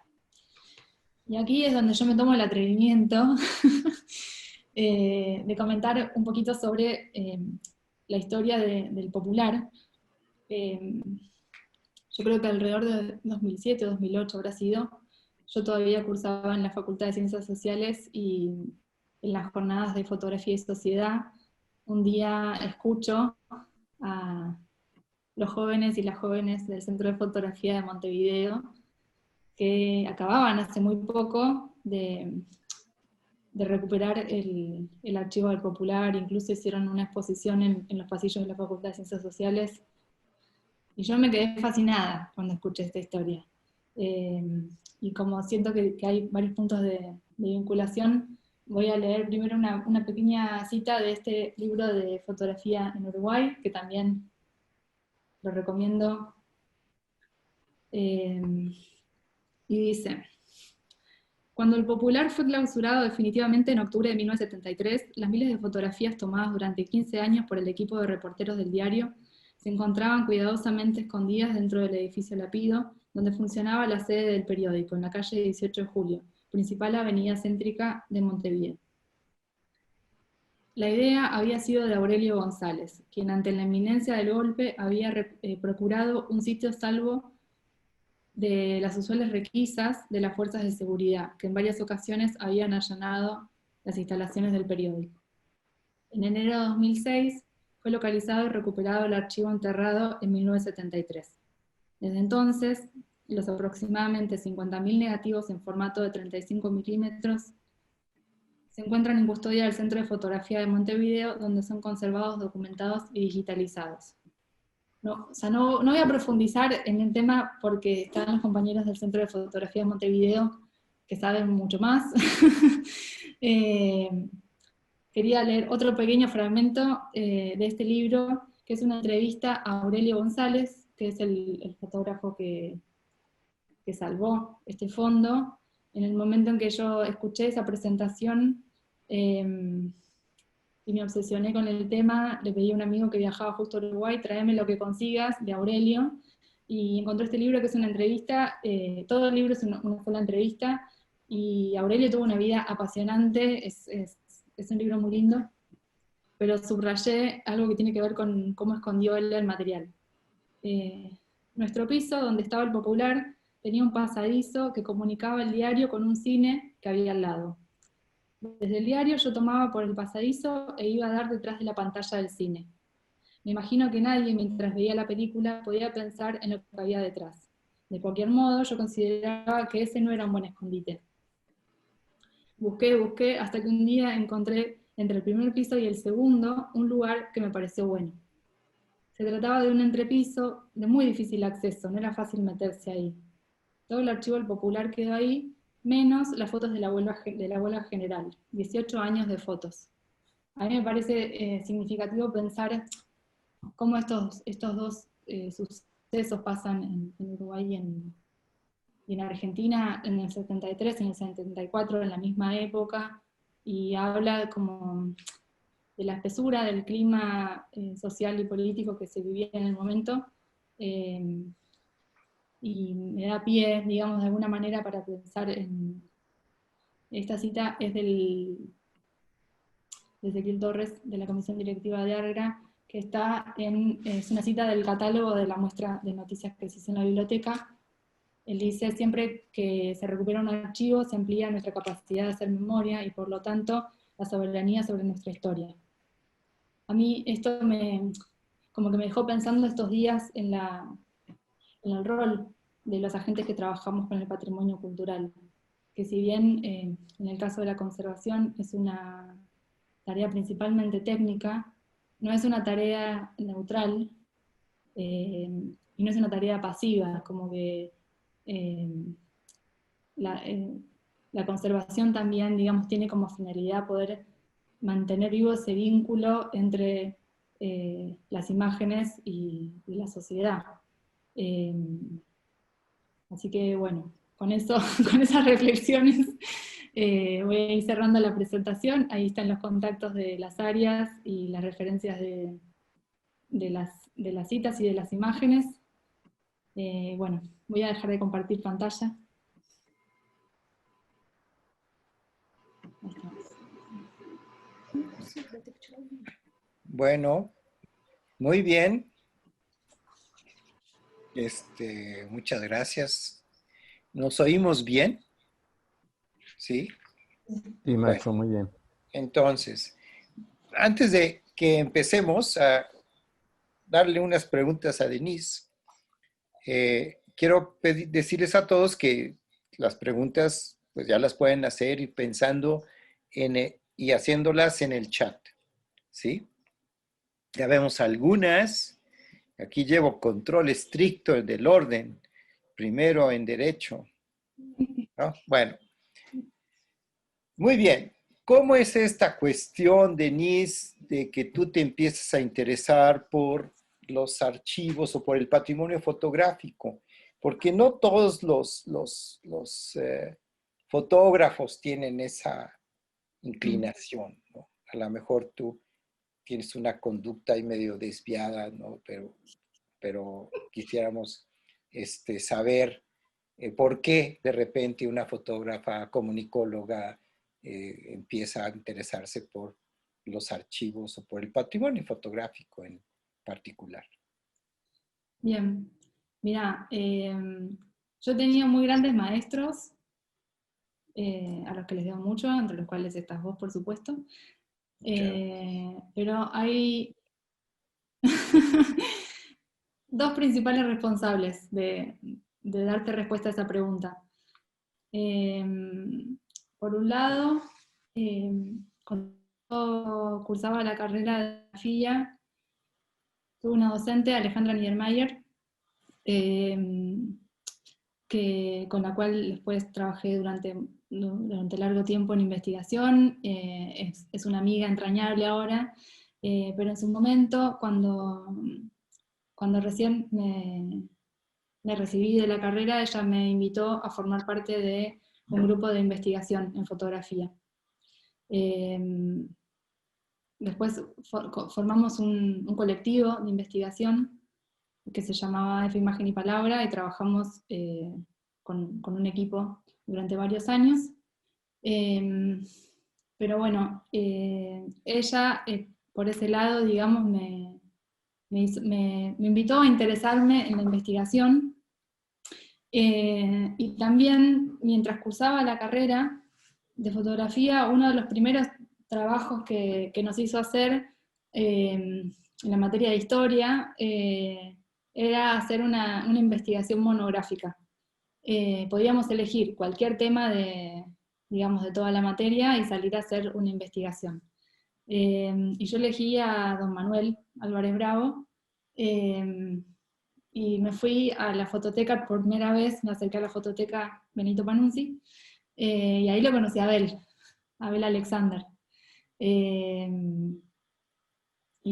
Y aquí es donde yo me tomo el atrevimiento de comentar un poquito sobre la historia del Popular. Yo creo que alrededor de 2007 o 2008 habrá sido. Yo todavía cursaba en la Facultad de Ciencias Sociales, y en las jornadas de fotografía y sociedad, un día escucho a los jóvenes y las jóvenes del Centro de Fotografía de Montevideo, que acababan hace muy poco de recuperar el archivo del Popular. Incluso hicieron una exposición en los pasillos de la Facultad de Ciencias Sociales, y yo me quedé fascinada cuando escuché esta historia. Y como siento que hay varios puntos de vinculación, voy a leer primero una pequeña cita de este libro de fotografía en Uruguay, que también lo recomiendo. Y dice: cuando el Popular fue clausurado definitivamente en octubre de 1973, las miles de fotografías tomadas durante 15 años por el equipo de reporteros del diario se encontraban cuidadosamente escondidas dentro del edificio Lapido, donde funcionaba la sede del periódico, en la calle 18 de Julio, principal avenida céntrica de Montevideo. La idea había sido de Aurelio González, quien ante la inminencia del golpe había procurado un sitio salvo de las usuales requisas de las fuerzas de seguridad, que en varias ocasiones habían allanado las instalaciones del periódico. En enero de 2006 fue localizado y recuperado el archivo enterrado en 1973. Desde entonces, los aproximadamente 50.000 negativos en formato de 35 milímetros se encuentran en custodia del Centro de Fotografía de Montevideo, donde son conservados, documentados y digitalizados. No voy a profundizar en el tema porque están los compañeros del Centro de Fotografía de Montevideo que saben mucho más. Quería leer otro pequeño fragmento de este libro, que es una entrevista a Aurelio González, que es el fotógrafo que salvó este fondo. En el momento en que yo escuché esa presentación y me obsesioné con el tema, le pedí a un amigo que viajaba justo a Uruguay: tráeme lo que consigas de Aurelio, y encontré este libro, que es una entrevista. Todo el libro es una sola entrevista, y Aurelio tuvo una vida apasionante, es un libro muy lindo, pero subrayé algo que tiene que ver con cómo escondió él el material. Nuestro piso, donde estaba el Popular, tenía un pasadizo que comunicaba el diario con un cine que había al lado. Desde el diario yo tomaba por el pasadizo e iba a dar detrás de la pantalla del cine. Me imagino que nadie, mientras veía la película, podía pensar en lo que había detrás. De cualquier modo, yo consideraba que ese no era un buen escondite. Busqué, hasta que un día encontré entre el primer piso y el segundo un lugar que me pareció bueno. Se trataba de un entrepiso de muy difícil acceso, no era fácil meterse ahí. Todo el archivo del Popular quedó ahí, menos las fotos de la huelga general, 18 años de fotos. A mí me parece significativo pensar cómo estos dos sucesos pasan en Uruguay y en Argentina en el 73, en el 74, en la misma época, y habla como de la espesura del clima social y político que se vivía en el momento, y me da pie, digamos, de alguna manera para pensar en esta cita. Es de Ezequiel Torres, de la Comisión Directiva de ARGRA, que es una cita del catálogo de la muestra de noticias que se hizo en la biblioteca. Él dice: siempre que se recupera un archivo, se amplía nuestra capacidad de hacer memoria y, por lo tanto, la soberanía sobre nuestra historia. A mí esto como que me dejó pensando estos días en el rol de los agentes que trabajamos con el patrimonio cultural, que si bien en el caso de la conservación es una tarea principalmente técnica, no es una tarea neutral, y no es una tarea pasiva, como que la conservación también, digamos, tiene como finalidad poder mantener vivo ese vínculo entre las imágenes y la sociedad. Así que bueno, con eso, con esas reflexiones voy a ir cerrando la presentación. Ahí están los contactos de las áreas y las referencias de las citas y de las imágenes. Bueno, voy a dejar de compartir pantalla. Ahí estamos. Bueno, muy bien. Muchas gracias. ¿Nos oímos bien? ¿Sí? Sí, maestro, Bueno, muy bien. entonces, antes de que empecemos a darle unas preguntas a Denise, quiero decirles a todos que las preguntas pues ya las pueden hacer y pensando y haciéndolas en el chat, ¿sí? Ya vemos algunas. Aquí llevo control estricto del orden, primero en derecho, ¿no? Bueno, muy bien. ¿Cómo es esta cuestión, Denise, de que tú te empiezas a interesar por los archivos o por el patrimonio fotográfico? Porque no todos los fotógrafos tienen esa inclinación, ¿no? A lo mejor tú tienes una conducta ahí medio desviada, ¿no? Pero quisiéramos saber por qué de repente una fotógrafa comunicóloga empieza a interesarse por los archivos o por el patrimonio fotográfico en particular. Bien, mira, yo he tenido muy grandes maestros, a los que les debo mucho, entre los cuales estás vos, por supuesto, pero hay dos principales responsables de darte respuesta a esa pregunta. Por un lado, cuando cursaba la carrera de FIA, tuve una docente, Alejandra Niedermayer, con la cual después trabajé durante largo tiempo en investigación. Es una amiga entrañable ahora, pero en su momento, cuando recién me recibí de la carrera, ella me invitó a formar parte de un grupo de investigación en fotografía. Después formamos un colectivo de investigación que se llamaba F Imagen y Palabra, y trabajamos con un equipo durante varios años. Pero bueno, ella por ese lado, digamos, me invitó a interesarme en la investigación, y también mientras cursaba la carrera de fotografía, uno de los primeros trabajos que nos hizo hacer en la materia de historia era hacer una investigación monográfica. Podíamos elegir cualquier tema digamos, de toda la materia y salir a hacer una investigación. Y yo elegí a don Manuel Álvarez Bravo, y me fui a la fototeca por primera vez, me acerqué a la fototeca Benito Panunzi, Y ahí lo conocí a Abel Alexander. Y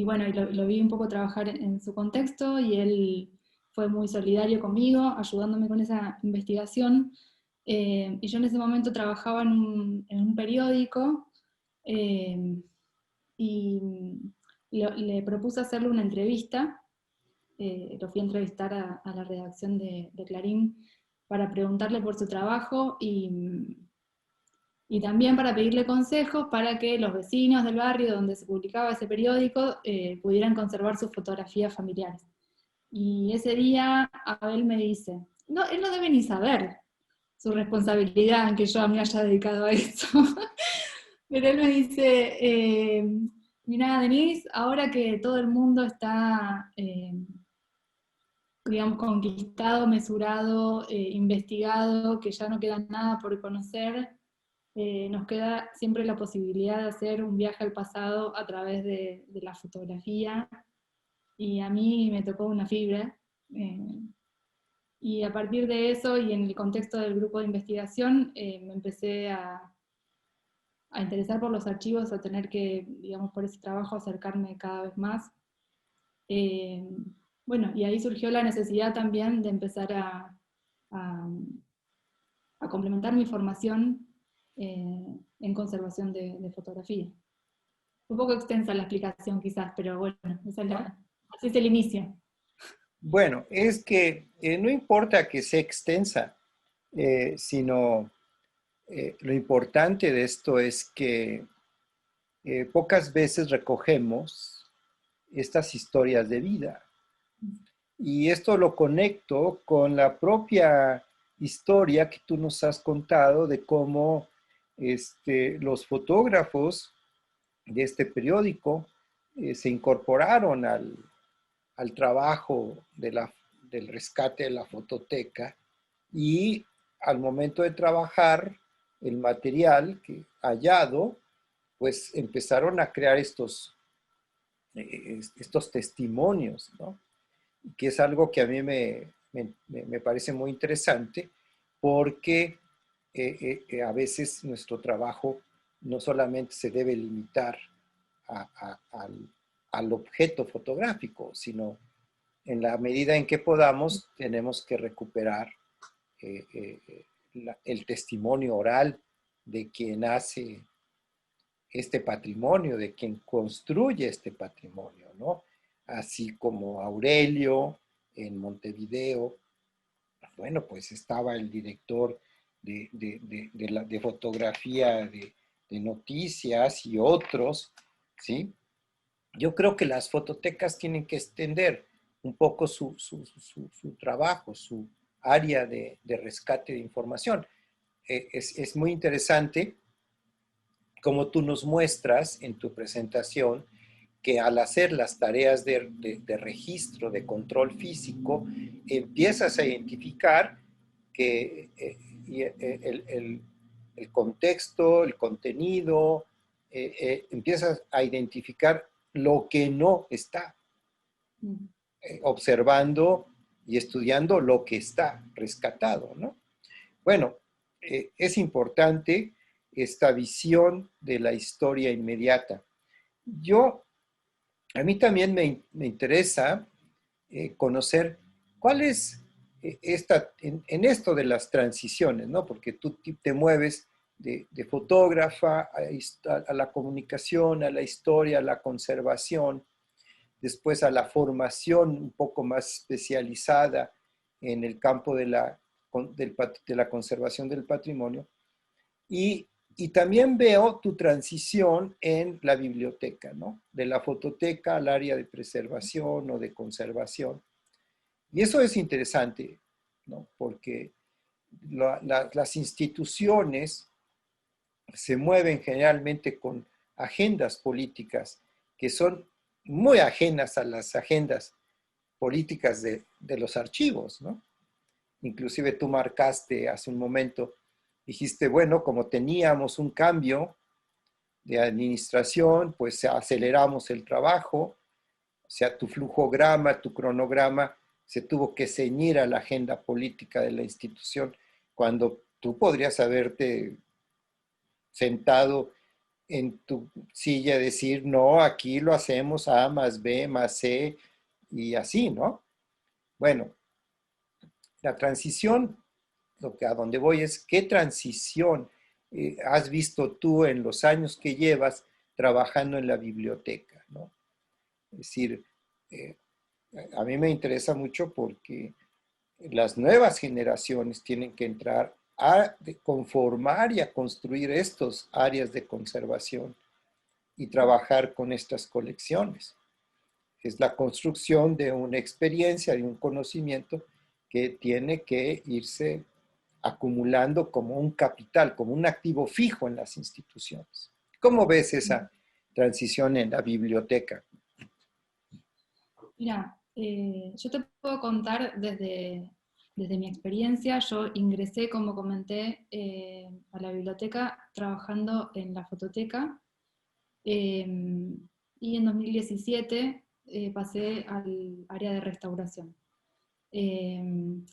bueno, lo vi un poco trabajar en su contexto y él fue muy solidario conmigo, ayudándome con esa investigación. Y yo en ese momento trabajaba en un periódico y le propuse hacerle una entrevista. Lo fui a entrevistar a la redacción de Clarín para preguntarle por su trabajo y también para pedirle consejos para que los vecinos del barrio donde se publicaba ese periódico pudieran conservar sus fotografías familiares. Y ese día Abel me dice, no, él no debe ni saber su responsabilidad en que yo me haya dedicado a eso. Pero él me dice, mira, Denise, ahora que todo el mundo está, digamos, conquistado, mesurado, investigado, que ya no queda nada por conocer, nos queda siempre la posibilidad de hacer un viaje al pasado a través de la fotografía, y a mí me tocó una fibra, y a partir de eso, y en el contexto del grupo de investigación, me empecé a interesar por los archivos, a tener que, digamos, por ese trabajo acercarme cada vez más. Bueno, y ahí surgió la necesidad también de empezar a, a complementar mi formación en conservación de fotografía. Un poco extensa la explicación quizás, pero bueno, así es el inicio. Bueno, es que no importa que sea extensa, sino lo importante de esto es que pocas veces recogemos estas historias de vida. Y esto lo conecto con la propia historia que tú nos has contado de cómo los fotógrafos de este periódico se incorporaron al trabajo del rescate de la fototeca, y al momento de trabajar el material que hallado, pues empezaron a crear estos testimonios, ¿no? Que es algo que a mí me parece muy interesante, porque a veces nuestro trabajo no solamente se debe limitar al objeto fotográfico, sino en la medida en que podamos, tenemos que recuperar el testimonio oral de quien hace este patrimonio, de quien construye este patrimonio, ¿no? Así como Aurelio en Montevideo, bueno, pues estaba el director de fotografía de noticias y otros, ¿sí? Yo creo que las fototecas tienen que extender un poco su trabajo, su área de rescate de información. Es muy interesante como tú nos muestras en tu presentación que al hacer las tareas de registro, de control físico, empiezas a identificar que el contexto, el contenido, empiezas a identificar lo que no está, observando y estudiando lo que está rescatado, ¿no? Bueno, es importante esta visión de la historia inmediata. A mí también me interesa conocer cuál es en esto de las transiciones, ¿no? Porque tú te mueves de fotógrafa a la comunicación, a la historia, a la conservación, después a la formación un poco más especializada en el campo de la conservación del patrimonio. Y también veo tu transición en la biblioteca, ¿no? De la fototeca al área de preservación o de conservación. Y eso es interesante, ¿no? Porque las instituciones se mueven generalmente con agendas políticas que son muy ajenas a las agendas políticas de los archivos, ¿no? Inclusive tú marcaste hace un momento, dijiste, bueno, como teníamos un cambio de administración, pues aceleramos el trabajo, o sea, tu flujograma, tu cronograma se tuvo que ceñir a la agenda política de la institución cuando tú podrías haberte sentado en tu silla y decir, no, aquí lo hacemos A más B más C y así, ¿no? Bueno, la transición, a donde voy es, ¿qué transición has visto tú en los años que llevas trabajando en la biblioteca, ¿no? Es decir, eh, a mí me interesa mucho porque las nuevas generaciones tienen que entrar a conformar y a construir estos áreas de conservación y trabajar con estas colecciones. Es la construcción de una experiencia, de un conocimiento que tiene que irse acumulando como un capital, como un activo fijo en las instituciones. ¿Cómo ves esa transición en la biblioteca? Mira, yo te puedo contar desde mi experiencia. Yo ingresé, como comenté, a la biblioteca trabajando en la fototeca, y en 2017 pasé al área de restauración. De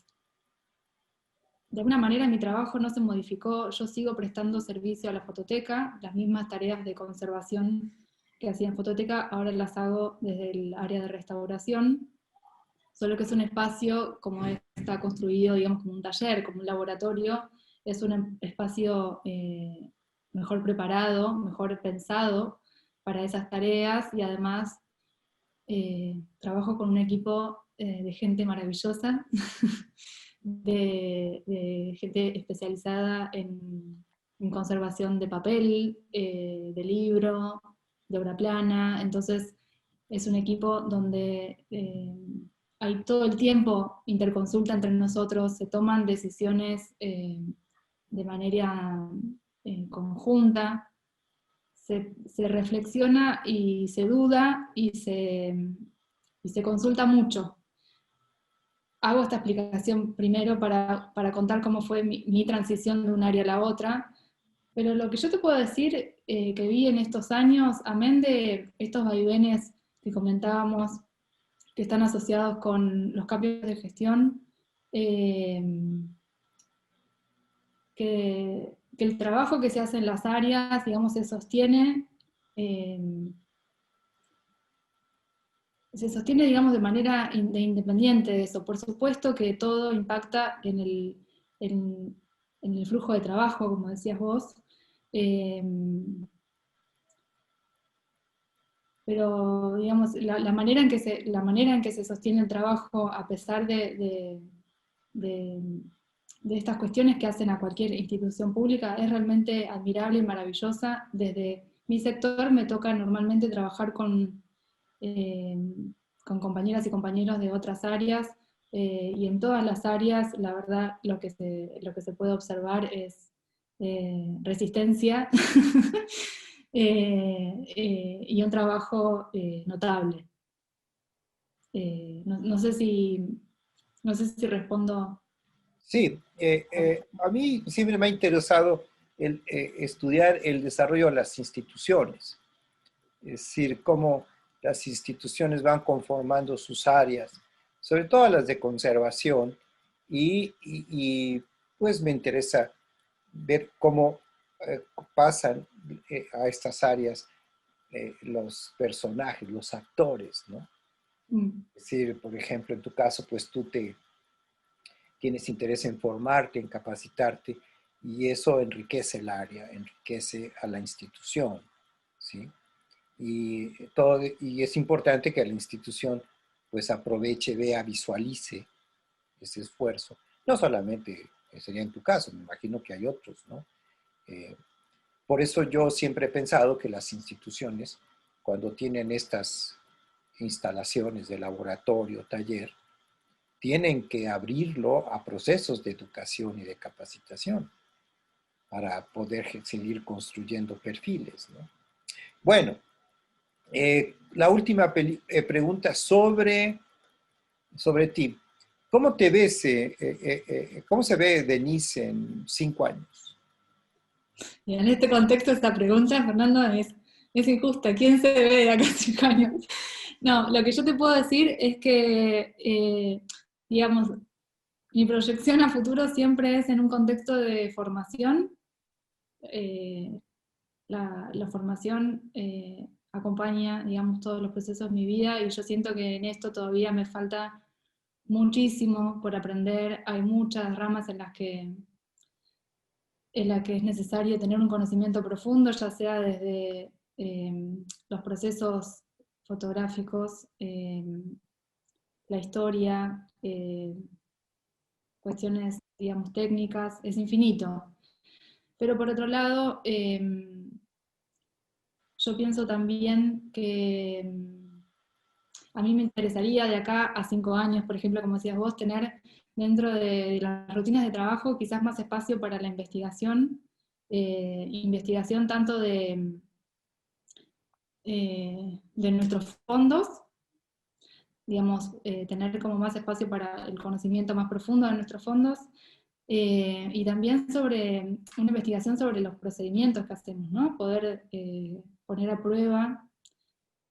alguna manera mi trabajo no se modificó, yo sigo prestando servicio a la fototeca, las mismas tareas de conservación que hacía en fototeca, ahora las hago desde el área de restauración, solo que es un espacio, como está construido, digamos, como un taller, como un laboratorio, es un espacio mejor preparado, mejor pensado para esas tareas, y además trabajo con un equipo de gente maravillosa, de gente especializada en conservación de papel, de libro, de obra plana. Entonces es un equipo donde hay todo el tiempo interconsulta entre nosotros, se toman decisiones de manera conjunta, se reflexiona y se duda y se consulta mucho. Hago esta explicación primero para contar cómo fue mi transición de un área a la otra, pero lo que yo te puedo decir que vi en estos años, amén de estos vaivenes que comentábamos, que están asociados con los cambios de gestión, que el trabajo que se hace en las áreas, digamos, se sostiene, digamos, de manera independiente de eso. Por supuesto que todo impacta en el flujo de trabajo, como decías vos, pero, digamos, la manera en que se sostiene el trabajo, a pesar de estas cuestiones que hacen a cualquier institución pública, es realmente admirable y maravillosa. Desde mi sector me toca normalmente trabajar con compañeras y compañeros de otras áreas, y en todas las áreas, la verdad, lo que se puede observar es resistencia y un trabajo notable. No sé si respondo. Sí, a mí siempre me ha interesado estudiar el desarrollo de las instituciones, es decir, cómo las instituciones van conformando sus áreas, sobre todo las de conservación, y pues me interesa ver cómo pasan a estas áreas los personajes, los actores, ¿no? Es decir, por ejemplo, en tu caso, pues tú tienes interés en formarte, en capacitarte, y eso enriquece el área, enriquece a la institución, ¿sí? Y es importante que la institución pues aproveche, vea, visualice ese esfuerzo. No solamente sería en tu caso, me imagino que hay otros, ¿no? Por eso yo siempre he pensado que las instituciones, cuando tienen estas instalaciones de laboratorio, taller, tienen que abrirlo a procesos de educación y de capacitación para poder seguir construyendo perfiles, ¿no? Bueno, la última pregunta sobre ti. ¿Cómo te ves, cómo se ve Denise en 5 años? Y en este contexto esta pregunta, Fernando, es injusta. ¿Quién se ve de acá a 5 años? No, lo que yo te puedo decir es que, digamos, Mi proyección a futuro siempre es en un contexto de formación. La formación acompaña, digamos, todos los procesos de mi vida, y yo siento que en esto todavía me falta muchísimo por aprender. Hay muchas ramas en las que es necesario tener un conocimiento profundo, ya sea desde los procesos fotográficos, la historia, cuestiones, digamos, técnicas, es infinito. Pero por otro lado, yo pienso también que a mí me interesaría de acá a 5 años, por ejemplo, como decías vos, tener dentro de las rutinas de trabajo quizás más espacio para la investigación tanto de nuestros fondos, digamos, tener como más espacio para el conocimiento más profundo de nuestros fondos, y también sobre una investigación sobre los procedimientos que hacemos, ¿no? Poder poner a prueba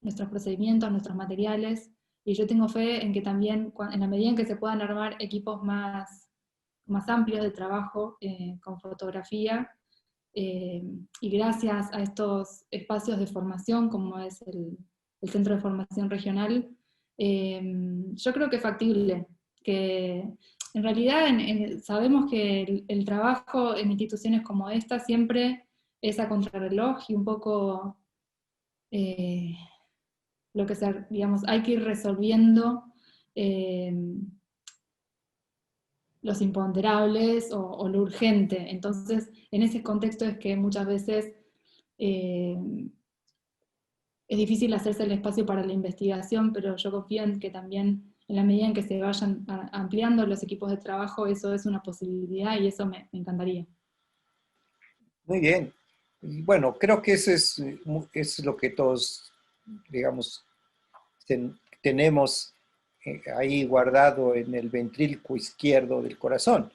nuestros procedimientos, nuestros materiales, y yo tengo fe en que también, en la medida en que se puedan armar equipos más amplios de trabajo con fotografía, y gracias a estos espacios de formación, como es el Centro de Formación Regional, yo creo que es factible, que en realidad sabemos que el trabajo en instituciones como esta siempre es a contrarreloj y un poco lo que digamos, hay que ir resolviendo eh, los imponderables o lo urgente. Entonces, en ese contexto es que muchas veces eh, es difícil hacerse el espacio para la investigación, pero yo confío en que también en la medida en que se vayan ampliando los equipos de trabajo, eso es una posibilidad y eso me encantaría. Muy bien. Y bueno, creo que eso es lo que todos, digamos, tenemos ahí guardado en el ventrículo izquierdo del corazón,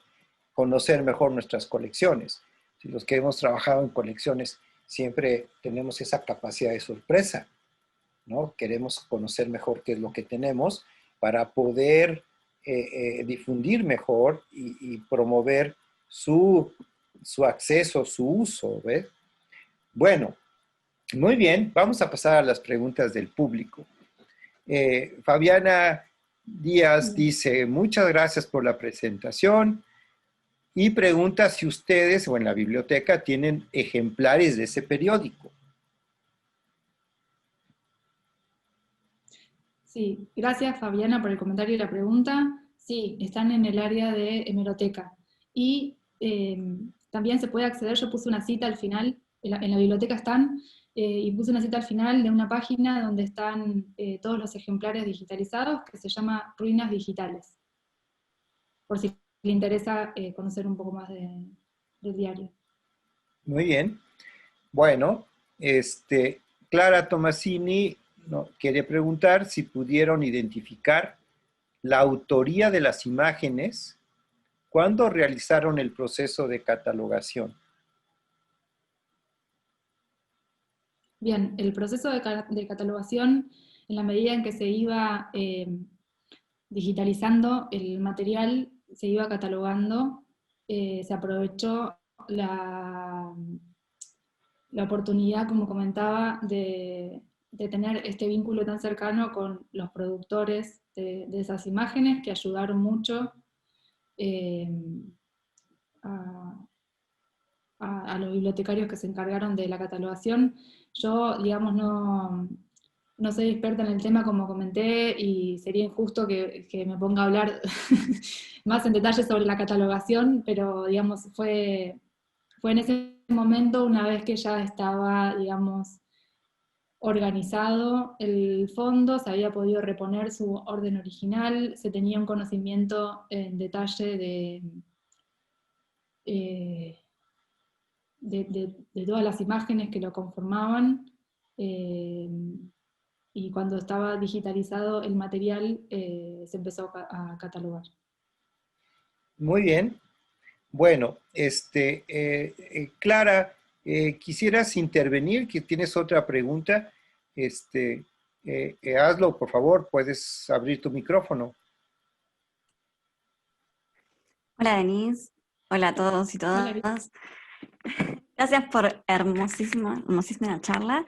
conocer mejor nuestras colecciones. Si los que hemos trabajado en colecciones siempre tenemos esa capacidad de sorpresa, ¿no? Queremos conocer mejor qué es lo que tenemos para poder difundir mejor y promover su acceso, su uso, ¿ves? Bueno, muy bien, vamos a pasar a las preguntas del público. Fabiana Díaz dice, muchas gracias por la presentación, y pregunta si ustedes o en la biblioteca tienen ejemplares de ese periódico. Sí, gracias Fabiana por el comentario y la pregunta. Sí, están en el área de hemeroteca. Y también se puede acceder, yo puse una cita al final, en la biblioteca están, y puse una cita al final de una página donde están todos los ejemplares digitalizados, que se llama Ruinas Digitales, por si le interesa conocer un poco más del diario. Muy bien. Bueno, Clara Tomasini quiere preguntar si pudieron identificar la autoría de las imágenes cuando realizaron el proceso de catalogación. Bien, el proceso de catalogación, en la medida en que se iba digitalizando el material, se iba catalogando, se aprovechó la oportunidad, como comentaba, de tener este vínculo tan cercano con los productores de esas imágenes, que ayudaron mucho a los bibliotecarios que se encargaron de la catalogación. Yo, digamos, no soy experta en el tema, como comenté, y sería injusto que me ponga a hablar más en detalle sobre la catalogación, pero, digamos, fue en ese momento, una vez que ya estaba, digamos, organizado el fondo, se había podido reponer su orden original, se tenía un conocimiento en detalle de todas las imágenes que lo conformaban, y cuando estaba digitalizado el material se empezó a catalogar. Muy bien. Bueno, Clara, ¿quisieras intervenir? ¿Que tienes otra pregunta? Hazlo, por favor, puedes abrir tu micrófono. Hola Denise, hola a todos y Hola, Ari. todas. Gracias por hermosísima charla.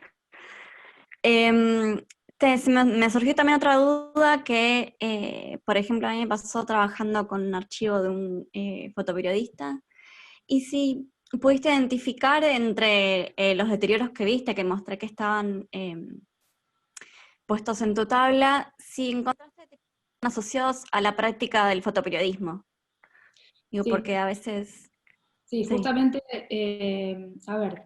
Em, me surgió también otra duda que, por ejemplo, a mí me pasó trabajando con un archivo de un fotoperiodista, y si pudiste identificar entre los deterioros que viste, que mostré que estaban puestos en tu tabla, si encontraste deterioros asociados a la práctica del fotoperiodismo. Digo, Sí, porque a veces, sí, sí. justamente, a ver,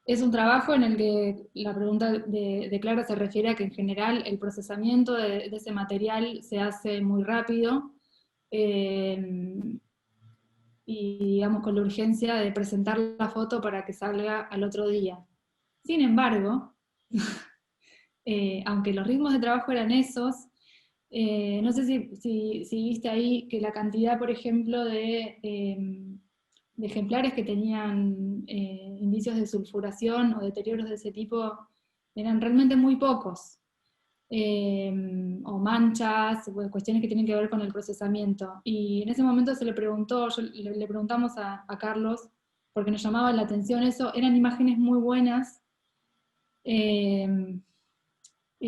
es un trabajo en el que la pregunta de Clara se refiere a que en general el procesamiento de ese material se hace muy rápido, eh, y digamos con la urgencia de presentar la foto para que salga al otro día. Sin embargo, aunque los ritmos de trabajo eran esos, no sé si viste ahí que la cantidad, por ejemplo, de ejemplares que tenían indicios de sulfuración o deterioros de ese tipo eran realmente muy pocos. O manchas, o cuestiones que tienen que ver con el procesamiento. Y en ese momento se le preguntó, le preguntamos a Carlos, porque nos llamaba la atención eso, eran imágenes muy buenas, y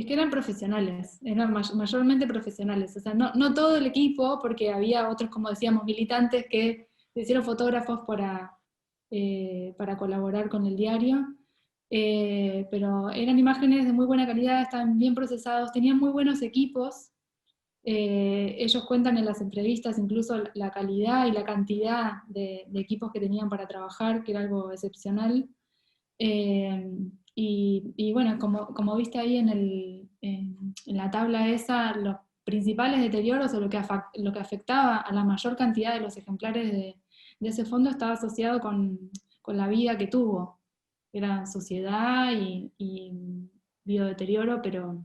es que eran profesionales, eran mayormente profesionales, o sea, no todo el equipo, porque había otros, como decíamos, militantes que se hicieron fotógrafos para colaborar con el diario, pero eran imágenes de muy buena calidad, estaban bien procesados, tenían muy buenos equipos. Ellos cuentan en las entrevistas incluso la calidad y la cantidad de equipos que tenían para trabajar, que era algo excepcional. Eh, y bueno, como viste ahí en la tabla esa, los principales deterioros o lo que afectaba a la mayor cantidad de los ejemplares de ese fondo estaba asociado con la vida que tuvo. Era suciedad y biodeterioro, pero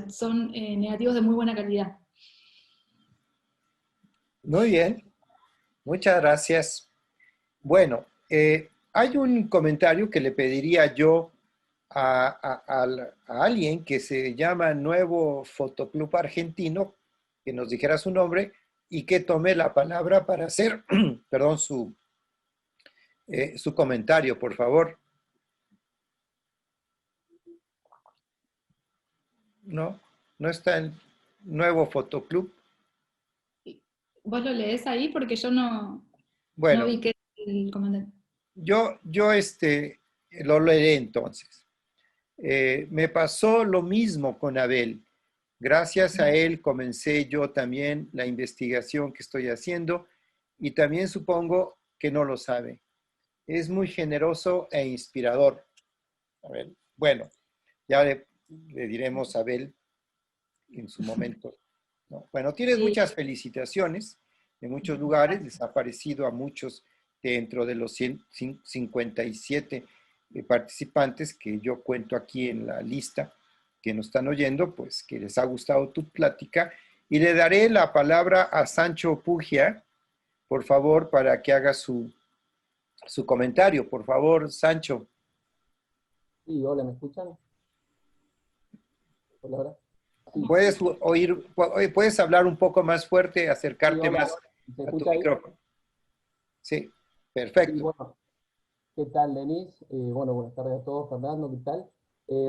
son negativos de muy buena calidad. Muy bien, muchas gracias. Bueno, hay un comentario que le pediría yo a alguien que se llama Nuevo Fotoclub Argentino, que nos dijera su nombre y que tome la palabra para hacer, perdón, su comentario, por favor. No, no está el Nuevo Fotoclub. ¿Vos lo lees ahí? Porque yo no Bueno, vi que el comentario. yo lo leeré entonces. Me pasó lo mismo con Abel. Gracias a él comencé yo también la investigación que estoy haciendo y también supongo que no lo sabe. Es muy generoso e inspirador. A ver, bueno, ya le diremos a Abel en su momento, ¿no? Bueno, tienes Sí. muchas felicitaciones en muchos lugares, les ha parecido a muchos dentro de los 157 participantes que yo cuento aquí en la lista que nos están oyendo, pues que les ha gustado tu plática. Y le daré la palabra a Sancho Pugia, por favor, para que haga su comentario. Por favor, Sancho. Sí, hola, ¿me escuchan? Hola, hola. Sí, Puedes puedes hablar un poco más fuerte, sí, acercarte hola, más ¿se a tu escucha ahí? micrófono. Sí, Sí, perfecto. bueno, ¿qué tal, Denise? Bueno, buenas tardes a todos, Fernando, ¿qué tal?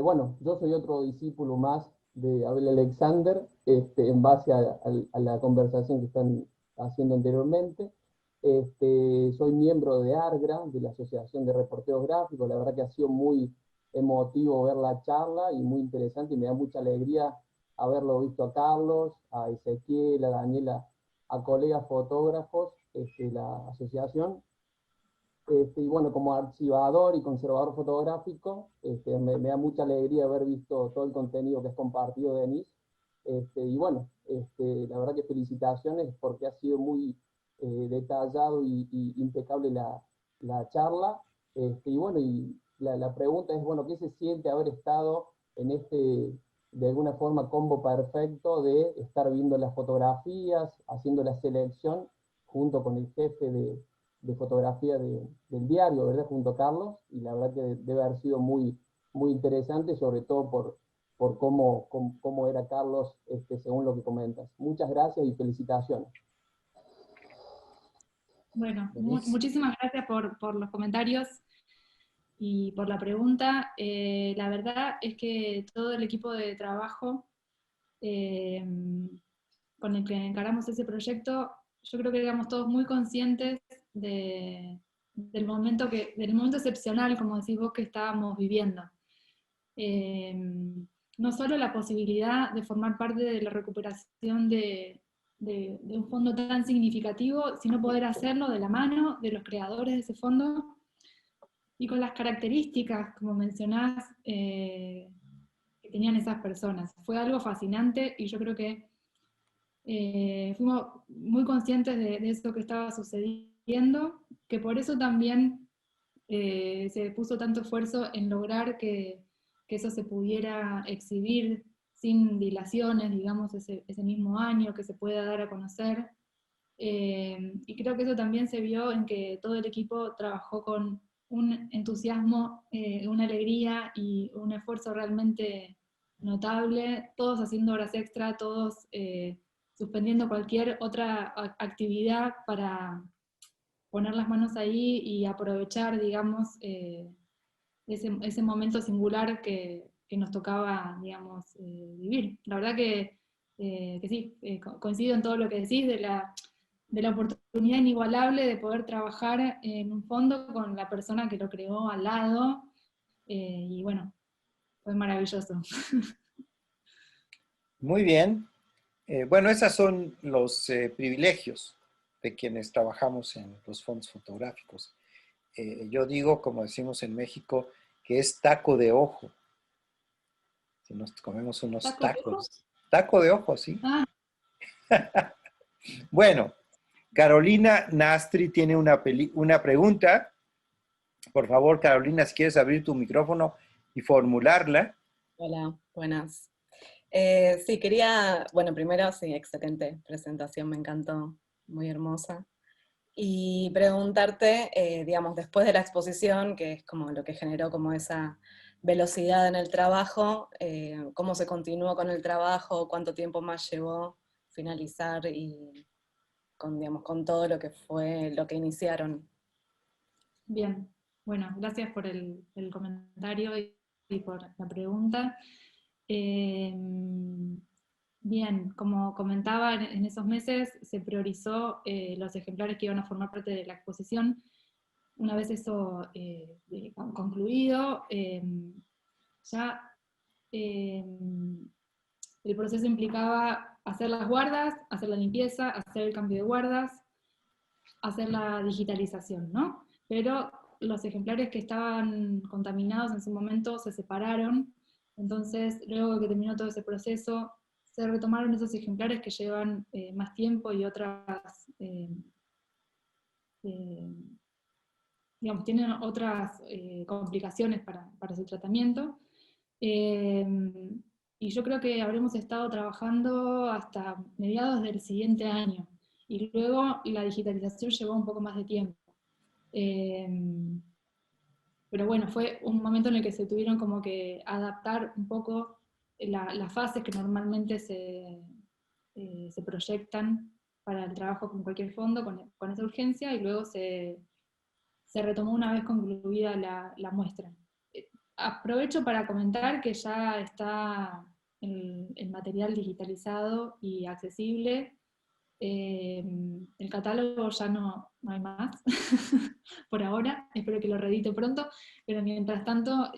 Bueno, yo soy otro discípulo más de Abel Alexander, en base a la conversación que están haciendo anteriormente. Soy miembro de ARGRA, de la Asociación de Reporteros Gráficos. La verdad que ha sido muy emotivo ver la charla y muy interesante, y me da mucha alegría haberlo visto a Carlos, a Ezequiel, a Daniela, a colegas fotógrafos, la asociación. Y bueno, como archivador y conservador fotográfico, me da mucha alegría haber visto todo el contenido que has compartido, Denise. Y bueno, la verdad que felicitaciones porque ha sido muy detallado y impecable la charla. Y bueno, y la pregunta es, bueno, ¿qué se siente haber estado en de alguna forma, combo perfecto de estar viendo las fotografías, haciendo la selección junto con el jefe de fotografía del diario, ¿verdad? Junto a Carlos, y la verdad que debe haber sido muy interesante, sobre todo por cómo era Carlos, según lo que comentas. Muchas gracias y felicitaciones. Bueno, Denise. muchísimas gracias por los comentarios y por la pregunta. La verdad es que todo el equipo de trabajo con el que encaramos ese proyecto, yo creo que éramos todos muy conscientes del momento excepcional, como decís vos, que estábamos viviendo. No solo la posibilidad de formar parte de la recuperación de un fondo tan significativo, sino poder hacerlo de la mano de los creadores de ese fondo y con las características, como mencionás, que tenían esas personas. Fue algo fascinante y yo creo que fuimos muy conscientes de eso que estaba sucediendo, que por eso también se puso tanto esfuerzo en lograr que eso se pudiera exhibir sin dilaciones, digamos, ese mismo año, que se pueda dar a conocer. Y creo que eso también se vio en que todo el equipo trabajó con un entusiasmo, una alegría y un esfuerzo realmente notable, todos haciendo horas extra, todos suspendiendo cualquier otra actividad para poner las manos ahí y aprovechar, digamos, ese momento singular que nos tocaba, digamos, vivir. La verdad que sí, coincido en todo lo que decís de la oportunidad inigualable de poder trabajar en un fondo con la persona que lo creó al lado, y bueno, fue maravilloso. Muy bien. Bueno, esos son los privilegios de quienes trabajamos en los fondos fotográficos. Yo digo, como decimos en México, que es taco de ojo. Si nos comemos unos ¿Taco de ojo? tacos. Taco de ojo, sí. Ah, Bueno, Carolina Nastri tiene una pregunta. Por favor, Carolina, si quieres abrir tu micrófono y formularla. Hola, buenas. Sí, quería, bueno, primero, sí, excelente presentación, me encantó, muy hermosa. Y preguntarte, digamos, después de la exposición, que es como lo que generó como esa velocidad en el trabajo, ¿cómo se continuó con el trabajo? ¿Cuánto tiempo más llevó finalizar y con, digamos, con todo lo que fue, lo que iniciaron? bien, bueno, gracias por el comentario y por la pregunta. Bien, como comentaba, en esos meses se priorizó los ejemplares que iban a formar parte de la exposición. Una vez eso concluido, ya el proceso implicaba hacer las guardas, hacer la limpieza, hacer el cambio de guardas, hacer la digitalización, ¿no? Pero los ejemplares que estaban contaminados en su momento se separaron, entonces luego de que terminó todo ese proceso, se retomaron esos ejemplares que llevan más tiempo y otras, digamos, tienen otras complicaciones para su tratamiento. Y yo creo que habremos estado trabajando hasta mediados del siguiente año. Y luego la digitalización llevó un poco más de tiempo. Pero bueno, fue un momento en el que se tuvieron como que adaptar un poco las fases que normalmente se proyectan para el trabajo con cualquier fondo, con esa urgencia, y luego se retomó una vez concluida la muestra. Aprovecho para comentar que ya está el material digitalizado y accesible. El catálogo ya no hay más, por ahora, espero que lo reedite pronto, pero mientras tanto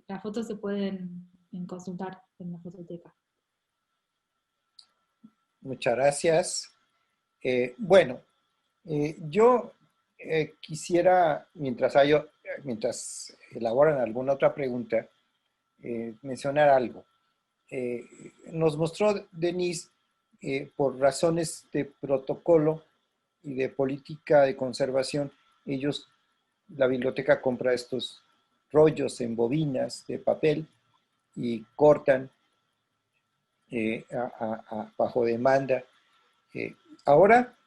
las fotos se pueden consultar en la fototeca. Muchas gracias. Bueno, yo quisiera, mientras elaboran alguna otra pregunta, mencionar algo. Nos mostró Denise, por razones de protocolo y de política de conservación, la biblioteca compra estos rollos en bobinas de papel y cortan bajo demanda. Ahora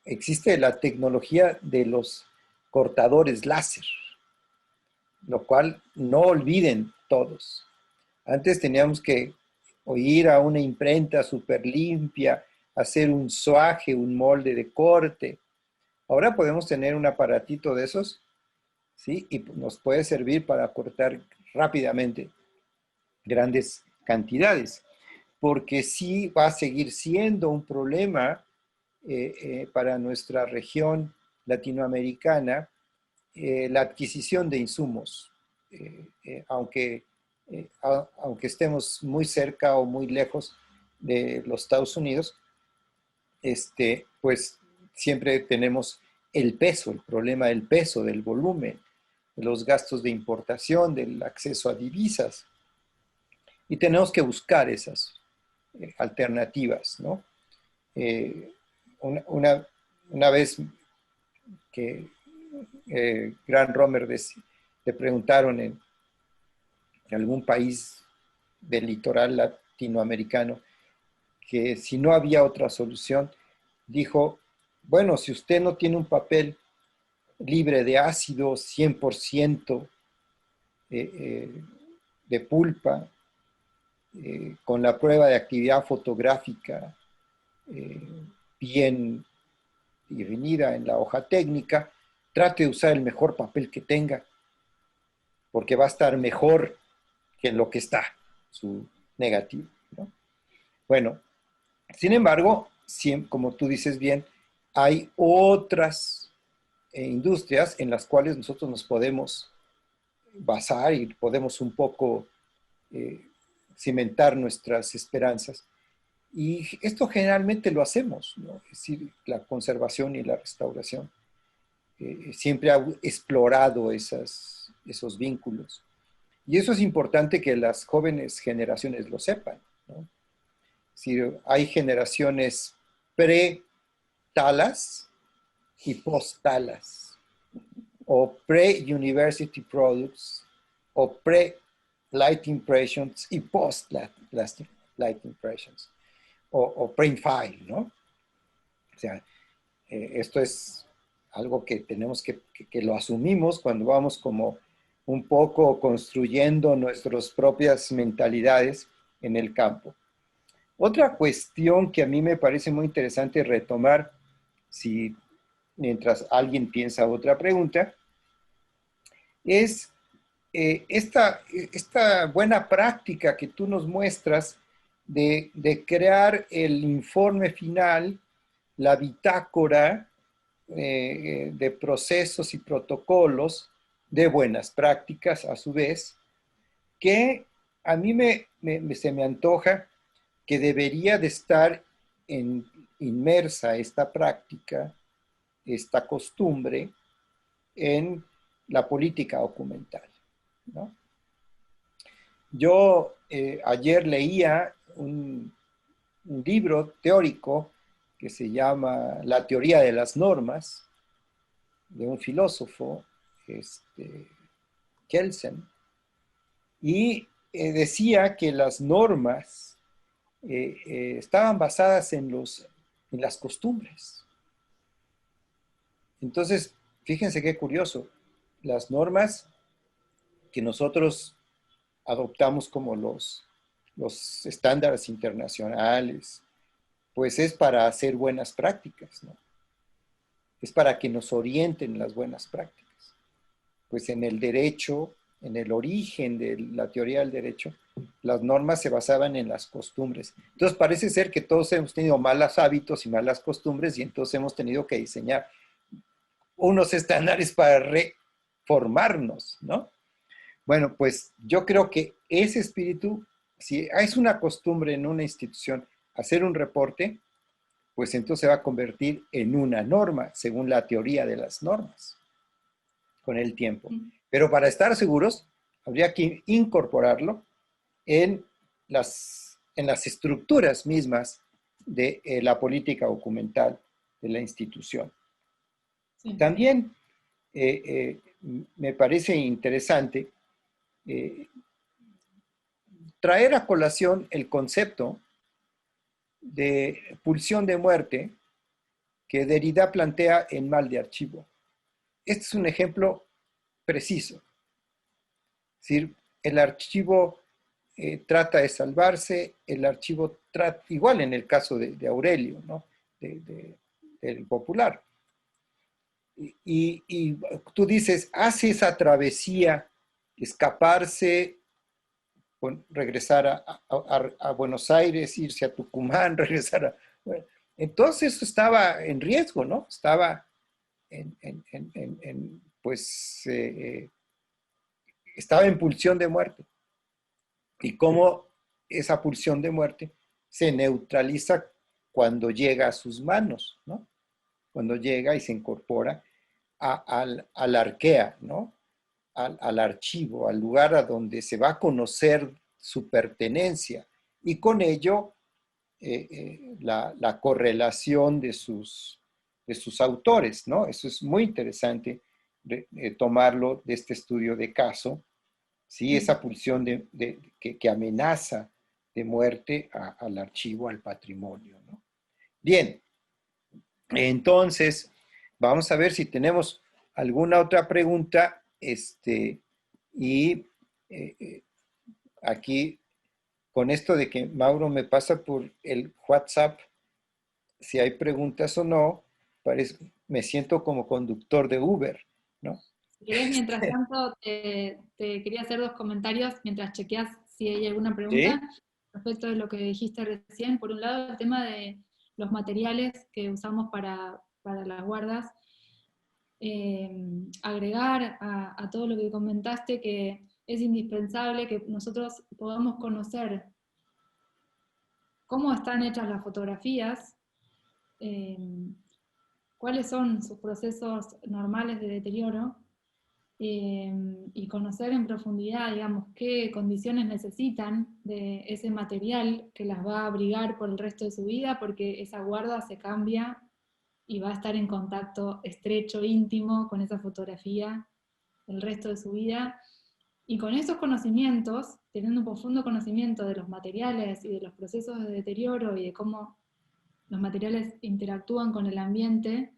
existe la tecnología de los cortadores láser, lo cual no olviden todos. Antes teníamos que ir a una imprenta súper limpia, hacer un suaje, un molde de corte, Ahora podemos tener un aparatito de esos, ¿sí? Y nos puede servir para cortar rápidamente grandes cantidades, porque sí va a seguir siendo un problema para nuestra región latinoamericana la adquisición de insumos, aunque estemos muy cerca o muy lejos de los Estados Unidos, pues siempre tenemos el peso, el problema del peso, del volumen, de los gastos de importación, del acceso a divisas. Y tenemos que buscar esas alternativas, ¿no? Una vez que Grant Romer le preguntaron en algún país del litoral latinoamericano que si no había otra solución, dijo, bueno, si usted no tiene un papel libre de ácido, 100% de pulpa, con la prueba de actividad fotográfica bien definida en la hoja técnica, trate de usar el mejor papel que tenga, porque va a estar mejor que en lo que está, su negativo, ¿no? Bueno, sin embargo, como tú dices bien, hay otras industrias en las cuales nosotros nos podemos basar y podemos un poco cimentar nuestras esperanzas. Y esto generalmente lo hacemos, ¿no? Es decir, la conservación y la restauración. Siempre ha explorado esos vínculos. Y eso es importante que las jóvenes generaciones lo sepan, ¿no? Es decir, hay generaciones pre-Talas y post-Talas, o pre-University Products, o pre-Light Impressions y post-Light Impressions, o print file, ¿no? O sea, esto es algo que tenemos que lo asumimos cuando vamos como un poco construyendo nuestras propias mentalidades en el campo. Otra cuestión que a mí me parece muy interesante retomar, mientras alguien piensa otra pregunta, es esta buena práctica que tú nos muestras de crear el informe final, la bitácora de procesos y protocolos de buenas prácticas, a su vez, que a mí se me antoja que debería de estar inmersa esta práctica, esta costumbre, en la política documental, ¿no? Yo ayer leía un libro teórico que se llama La teoría de las normas, de un filósofo, Kelsen, y decía que las normas estaban basadas en las costumbres. Entonces, fíjense qué curioso, las normas que nosotros adoptamos como los estándares internacionales, pues es para hacer buenas prácticas, ¿no? Es para que nos orienten las buenas prácticas. Pues en el derecho, en el origen de la teoría del derecho, las normas se basaban en las costumbres. Entonces parece ser que todos hemos tenido malos hábitos y malas costumbres y entonces hemos tenido que diseñar unos estándares para reformarnos, ¿no? Bueno, pues yo creo que ese espíritu, si es una costumbre en una institución hacer un reporte, pues entonces se va a convertir en una norma, según la teoría de las normas, con el tiempo. Pero para estar seguros, habría que incorporarlo en las estructuras mismas de la política documental de la institución. Sí. También me parece interesante traer a colación el concepto de pulsión de muerte que Derrida plantea en Mal de Archivo. Este es un ejemplo preciso. Es decir, el archivo trata de salvarse, el archivo trata, igual en el caso de Aurelio, ¿no? Del Popular. y tú dices, hace esa travesía, escaparse, regresar a Buenos Aires, irse a Tucumán, regresar a... Bueno, entonces eso estaba en riesgo, ¿no? Estaba estaba en pulsión de muerte. Y cómo esa pulsión de muerte se neutraliza cuando llega a sus manos, ¿no? Cuando llega y se incorpora al arquea, ¿no? Al archivo, al lugar a donde se va a conocer su pertenencia y con ello la correlación de sus autores, ¿no? Eso es muy interesante tomarlo de este estudio de caso, ¿sí? Esa pulsión que amenaza de muerte al archivo, al patrimonio, ¿no? Bien, entonces vamos a ver si tenemos alguna otra pregunta, y aquí, con esto de que Mauro me pasa por el WhatsApp, si hay preguntas o no, me siento como conductor de Uber, ¿no? Si querés, mientras tanto, te quería hacer 2 comentarios mientras chequeas si hay alguna pregunta. ¿Sí? Respecto de lo que dijiste recién. Por un lado, el tema de los materiales que usamos para las guardas. Agregar a todo lo que comentaste que es indispensable que nosotros podamos conocer cómo están hechas las fotografías, cuáles son sus procesos normales de deterioro, y conocer en profundidad, digamos, qué condiciones necesitan de ese material que las va a abrigar por el resto de su vida, porque esa guarda se cambia y va a estar en contacto estrecho, íntimo con esa fotografía el resto de su vida. Y con esos conocimientos, teniendo un profundo conocimiento de los materiales y de los procesos de deterioro y de cómo los materiales interactúan con el ambiente,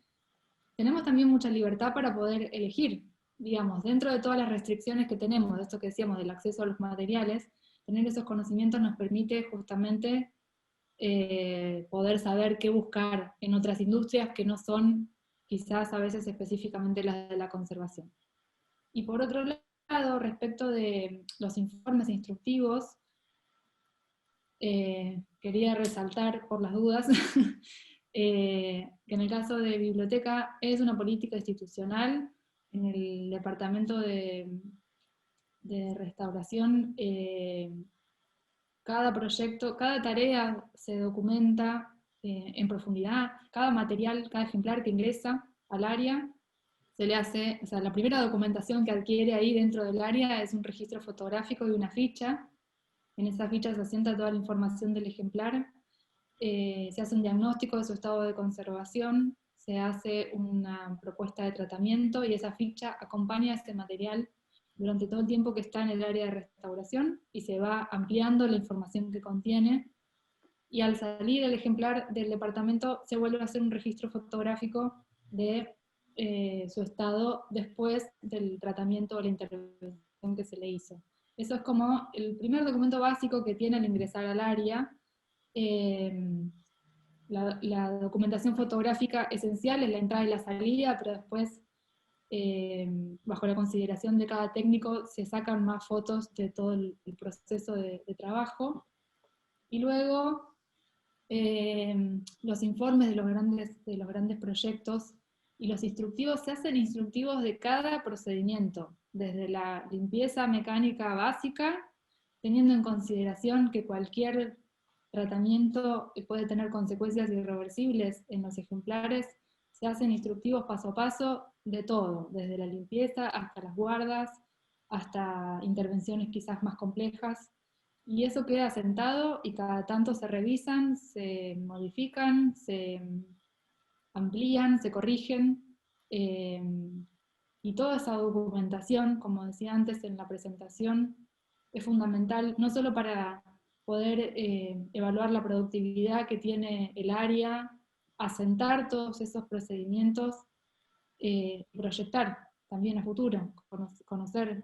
tenemos también mucha libertad para poder elegir, digamos, dentro de todas las restricciones que tenemos, de esto que decíamos del acceso a los materiales, tener esos conocimientos nos permite justamente poder saber qué buscar en otras industrias que no son quizás a veces específicamente las de la conservación. Y por otro lado, respecto de los informes instructivos, quería resaltar por las dudas que en el caso de biblioteca es una política institucional. En el departamento de restauración, cada proyecto, cada tarea se documenta en profundidad, cada material, cada ejemplar que ingresa al área, se le hace, o sea, la primera documentación que adquiere ahí dentro del área es un registro fotográfico y una ficha. En esa ficha se asienta toda la información del ejemplar, se hace un diagnóstico de su estado de conservación, se hace una propuesta de tratamiento y esa ficha acompaña ese material durante todo el tiempo que está en el área de restauración y se va ampliando la información que contiene. Y al salir el ejemplar del departamento se vuelve a hacer un registro fotográfico de su estado después del tratamiento o la intervención que se le hizo. Eso es como el primer documento básico que tiene al ingresar al área. La documentación fotográfica esencial es la entrada y la salida, pero después, bajo la consideración de cada técnico, se sacan más fotos de todo el proceso de trabajo. Y luego, los informes de los grandes proyectos y los instructivos se hacen instructivos de cada procedimiento, desde la limpieza mecánica básica, teniendo en consideración que cualquier tratamiento puede tener consecuencias irreversibles en los ejemplares, se hacen instructivos paso a paso de todo, desde la limpieza hasta las guardas, hasta intervenciones quizás más complejas, y eso queda sentado y cada tanto se revisan, se modifican, se amplían, se corrigen, y toda esa documentación, como decía antes en la presentación, es fundamental no solo para poder evaluar la productividad que tiene el área, asentar todos esos procedimientos, proyectar también a futuro, conocer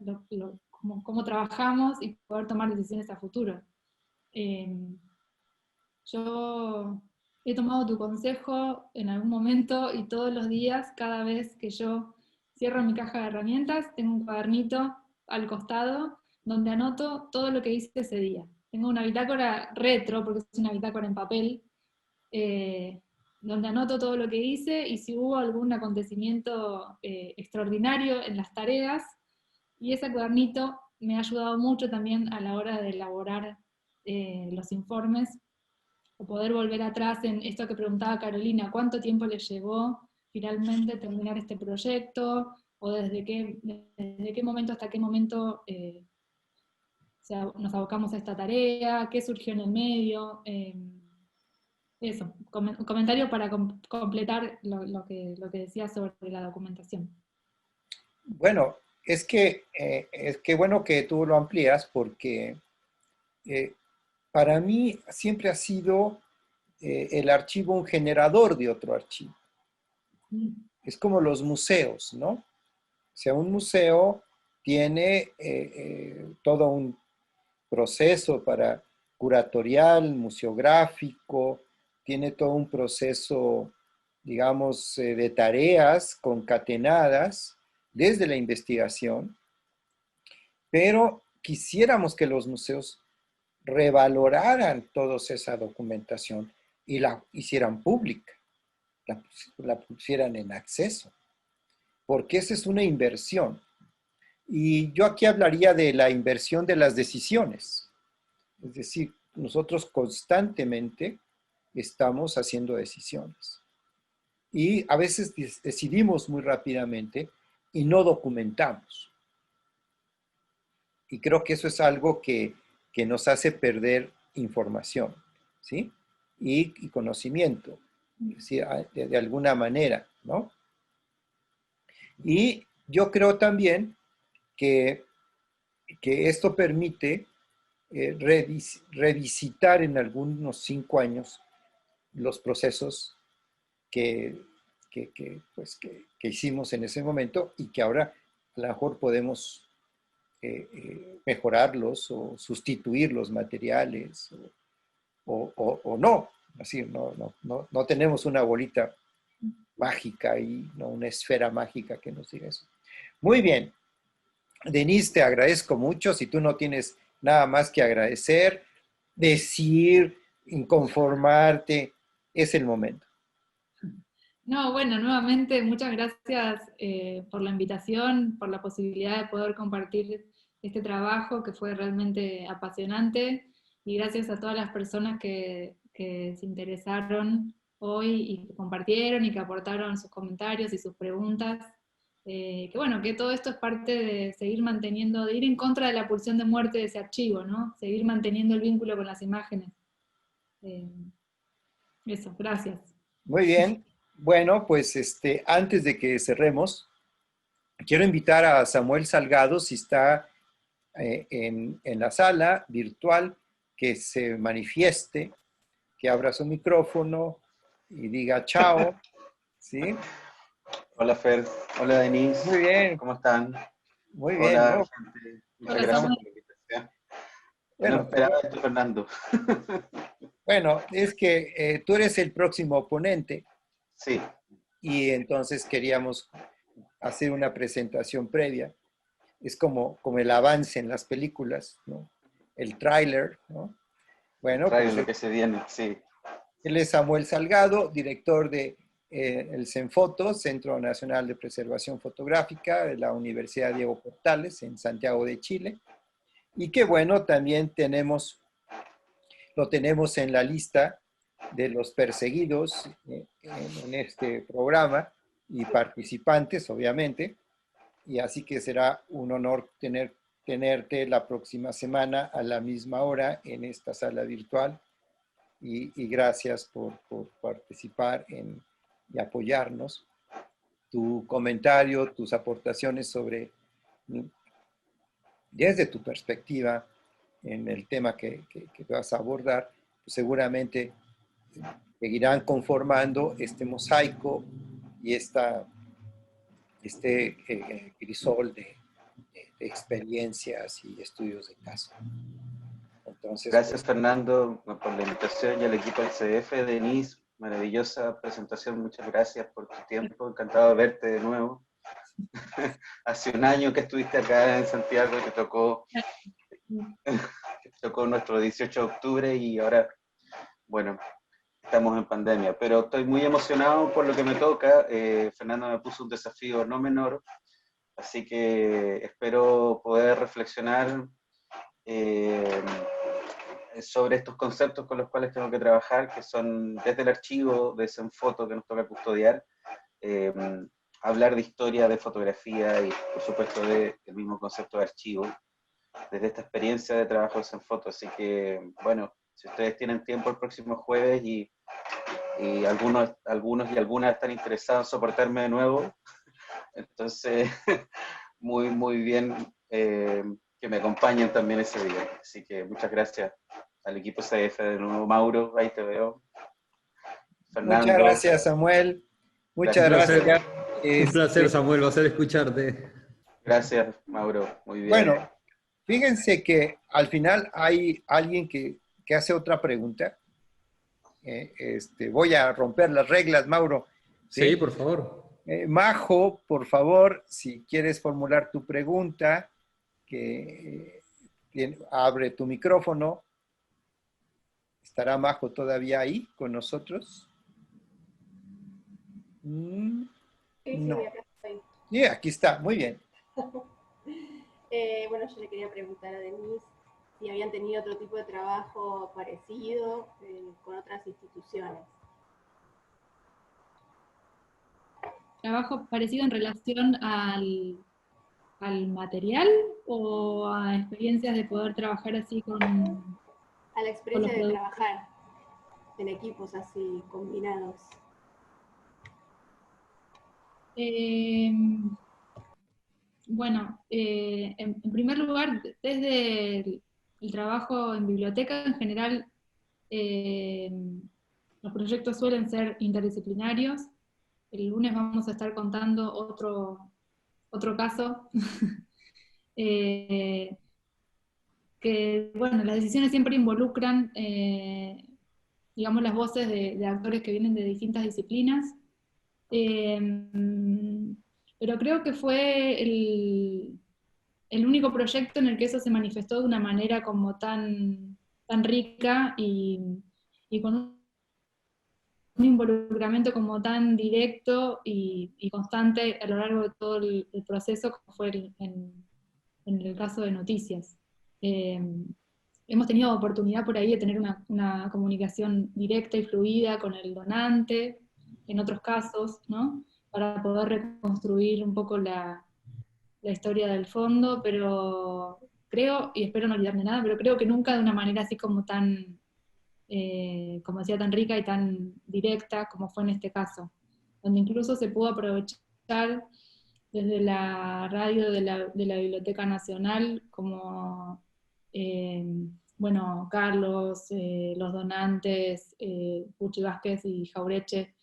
cómo trabajamos y poder tomar decisiones a futuro. Yo he tomado tu consejo en algún momento y todos los días, cada vez que yo cierro mi caja de herramientas, tengo un cuadernito al costado donde anoto todo lo que hice ese día. Tengo una bitácora retro, porque es una bitácora en papel, donde anoto todo lo que hice y si hubo algún acontecimiento extraordinario en las tareas, y ese cuadernito me ha ayudado mucho también a la hora de elaborar los informes, o poder volver atrás en esto que preguntaba Carolina, ¿cuánto tiempo le llevó finalmente terminar este proyecto? ¿O desde qué momento hasta qué momento nos abocamos a esta tarea? ¿Qué surgió en el medio? Eso, un comentario para completar lo que decía sobre la documentación. Bueno, es que bueno que tú lo amplías porque para mí siempre ha sido el archivo un generador de otro archivo. Es como los museos, ¿no? O sea, un museo tiene todo un proceso para curatorial, museográfico, tiene todo un proceso, digamos, de tareas concatenadas desde la investigación, pero quisiéramos que los museos revaloraran toda esa documentación y la hicieran pública, la pusieran en acceso, porque esa es una inversión. Y yo aquí hablaría de la inversión de las decisiones. Es decir, nosotros constantemente estamos haciendo decisiones. Y a veces decidimos muy rápidamente y no documentamos. Y creo que eso es algo que nos hace perder información, ¿sí? Y conocimiento, ¿sí? De alguna manera, ¿no? Y yo creo también que esto permite revisitar en algunos 5 años los procesos que hicimos en ese momento y que ahora a lo mejor podemos mejorarlos o sustituir los materiales o no. Así, no tenemos una bolita mágica y no una esfera mágica que nos diga eso. Muy bien. Denise, te agradezco mucho. Si tú no tienes nada más que agradecer, decir, inconformarte, es el momento. No, bueno, nuevamente muchas gracias por la invitación, por la posibilidad de poder compartir este trabajo que fue realmente apasionante, y gracias a todas las personas que se interesaron hoy y que compartieron y que aportaron sus comentarios y sus preguntas. Que bueno, que todo esto es parte de seguir manteniendo, de ir en contra de la pulsión de muerte de ese archivo, ¿no? Seguir manteniendo el vínculo con las imágenes. Eso, gracias. Muy bien. Bueno, pues antes de que cerremos, quiero invitar a Samuel Salgado, si está en la sala virtual, que se manifieste, que abra su micrófono y diga chao, ¿sí? Hola Fer, hola Denise. Muy bien. ¿Cómo están? Muy bien, hola, ¿no? gente. Muchas Hola, gracias Samuel. por la invitación. Bueno, No esperaba esto, Fernando. Bueno, es que tú eres el próximo ponente Sí, y entonces queríamos hacer una presentación previa. Es como el avance en las películas, ¿no? El tráiler, ¿no? Bueno, trae pues lo que se viene, sí. él es Samuel Salgado, director de el CENFOTO, Centro Nacional de Preservación Fotográfica de la Universidad Diego Portales en Santiago de Chile. Y que bueno, también lo tenemos en la lista de los perseguidos en este programa y participantes, obviamente. Y así que será un honor tenerte la próxima semana a la misma hora en esta sala virtual. Y gracias por participar y apoyarnos. Tu comentario, tus aportaciones desde tu perspectiva en el tema que vas a abordar, pues seguramente seguirán conformando este mosaico y este crisol de experiencias y estudios de caso. Entonces, Gracias pues, Fernando por la invitación y al equipo del CF, Denise, maravillosa presentación, muchas gracias por tu tiempo, encantado de verte de nuevo. Hace un año que estuviste acá en Santiago y te tocó nuestro 18 de octubre y ahora, bueno, estamos en pandemia, pero estoy muy emocionado por lo que me toca. Fernando me puso un desafío no menor, así que espero poder reflexionar sobre estos conceptos con los cuales tengo que trabajar, que son desde el archivo de Zenfoto que nos toca custodiar, hablar de historia, de fotografía y por supuesto del mismo concepto de archivo, desde esta experiencia de trabajo de Zenfoto. Así que, bueno, si ustedes tienen tiempo el próximo jueves y algunos y algunas están interesados en soportarme de nuevo, entonces muy bien que me acompañen también ese día. Así que muchas gracias al equipo CF de nuevo. Mauro, ahí te veo. Fernando. Muchas gracias, Samuel. Muchas gracias. Un placer, Samuel, va a ser escucharte. Gracias, Mauro. Muy bien. Bueno, fíjense que al final hay alguien que hace otra pregunta. Voy a romper las reglas, Mauro. Sí, por favor. Majo, por favor, si quieres formular tu pregunta, abre tu micrófono. ¿Estará Majo todavía ahí con nosotros? No. Acá estoy. Sí, aquí está, muy bien. Bueno, yo le quería preguntar a Denise si habían tenido otro tipo de trabajo parecido con otras instituciones. ¿Trabajo parecido en relación al material o a experiencias de poder trabajar así con... A la experiencia de trabajar en equipos así combinados. Bueno, en primer lugar, desde el trabajo en biblioteca en general, los proyectos suelen ser interdisciplinarios. El lunes vamos a estar contando otro caso, que, bueno, las decisiones siempre involucran, digamos, las voces de actores que vienen de distintas disciplinas. Pero creo que fue el único proyecto en el que eso se manifestó de una manera como tan rica y con un involucramiento como tan directo y constante a lo largo de todo el proceso, como fue en el caso de Noticias. Hemos tenido oportunidad por ahí de tener una comunicación directa y fluida con el donante, en otros casos, ¿no? Para poder reconstruir un poco la historia del fondo, pero creo, y espero no olvidarme nada, pero creo que nunca de una manera así como tan, como decía, tan rica y tan directa como fue en este caso, donde incluso se pudo aprovechar desde la radio de la Biblioteca Nacional, como, bueno, Carlos, los donantes, Puchi Vázquez y Jaureche,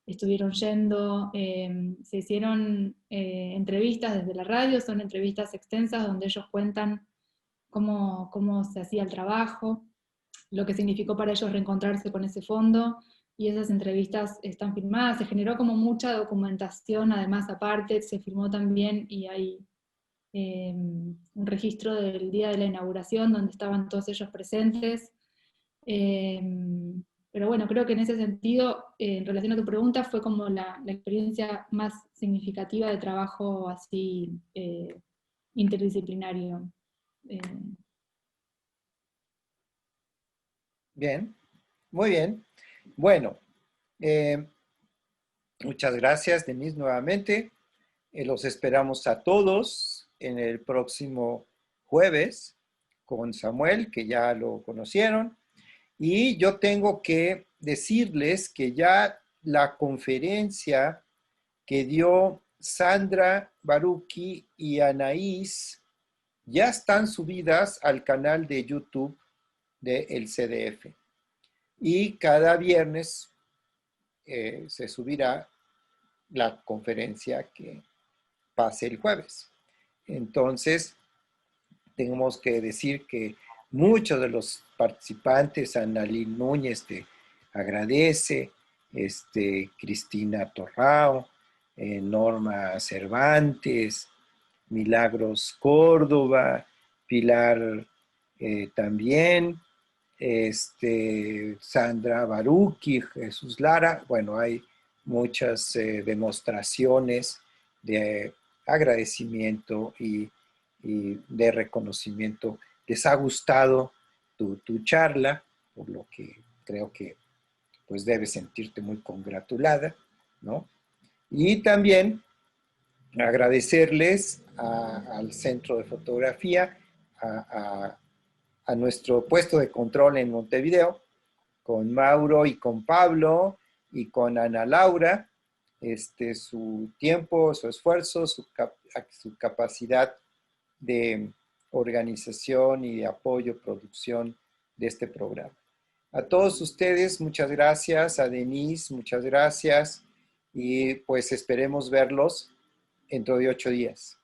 estuvieron yendo, se hicieron entrevistas desde la radio, son entrevistas extensas donde ellos cuentan cómo se hacía el trabajo, lo que significó para ellos reencontrarse con ese fondo, y esas entrevistas están filmadas, se generó como mucha documentación, además aparte, se filmó también, y hay un registro del día de la inauguración donde estaban todos ellos presentes. Pero bueno, creo que en ese sentido, en relación a tu pregunta, fue como la experiencia más significativa de trabajo así interdisciplinario. Bien, muy bien. Bueno, muchas gracias, Denise, nuevamente. Los esperamos a todos en el próximo jueves con Samuel, que ya lo conocieron. Y yo tengo que decirles que ya la conferencia que dio Sandra Baruki y Anaís ya están subidas al canal de YouTube del CDF. Y cada viernes se subirá la conferencia que pase el jueves. Entonces, tenemos que decir que muchos de los participantes, Annalyn Núñez te agradece, Cristina Torrao, Norma Cervantes, Milagros Córdoba, Pilar también, Sandra Baruki, Jesús Lara. Bueno, hay muchas demostraciones de agradecimiento y de reconocimiento. Les ha gustado tu charla, por lo que creo que pues debes sentirte muy congratulada, ¿no? Y también agradecerles al Centro de Fotografía, a nuestro puesto de control en Montevideo, con Mauro y con Pablo y con Ana Laura, su tiempo, su esfuerzo, su capacidad de organización y de apoyo, producción de este programa. A todos ustedes, muchas gracias. A Denise, muchas gracias. Y pues esperemos verlos dentro de 8 días.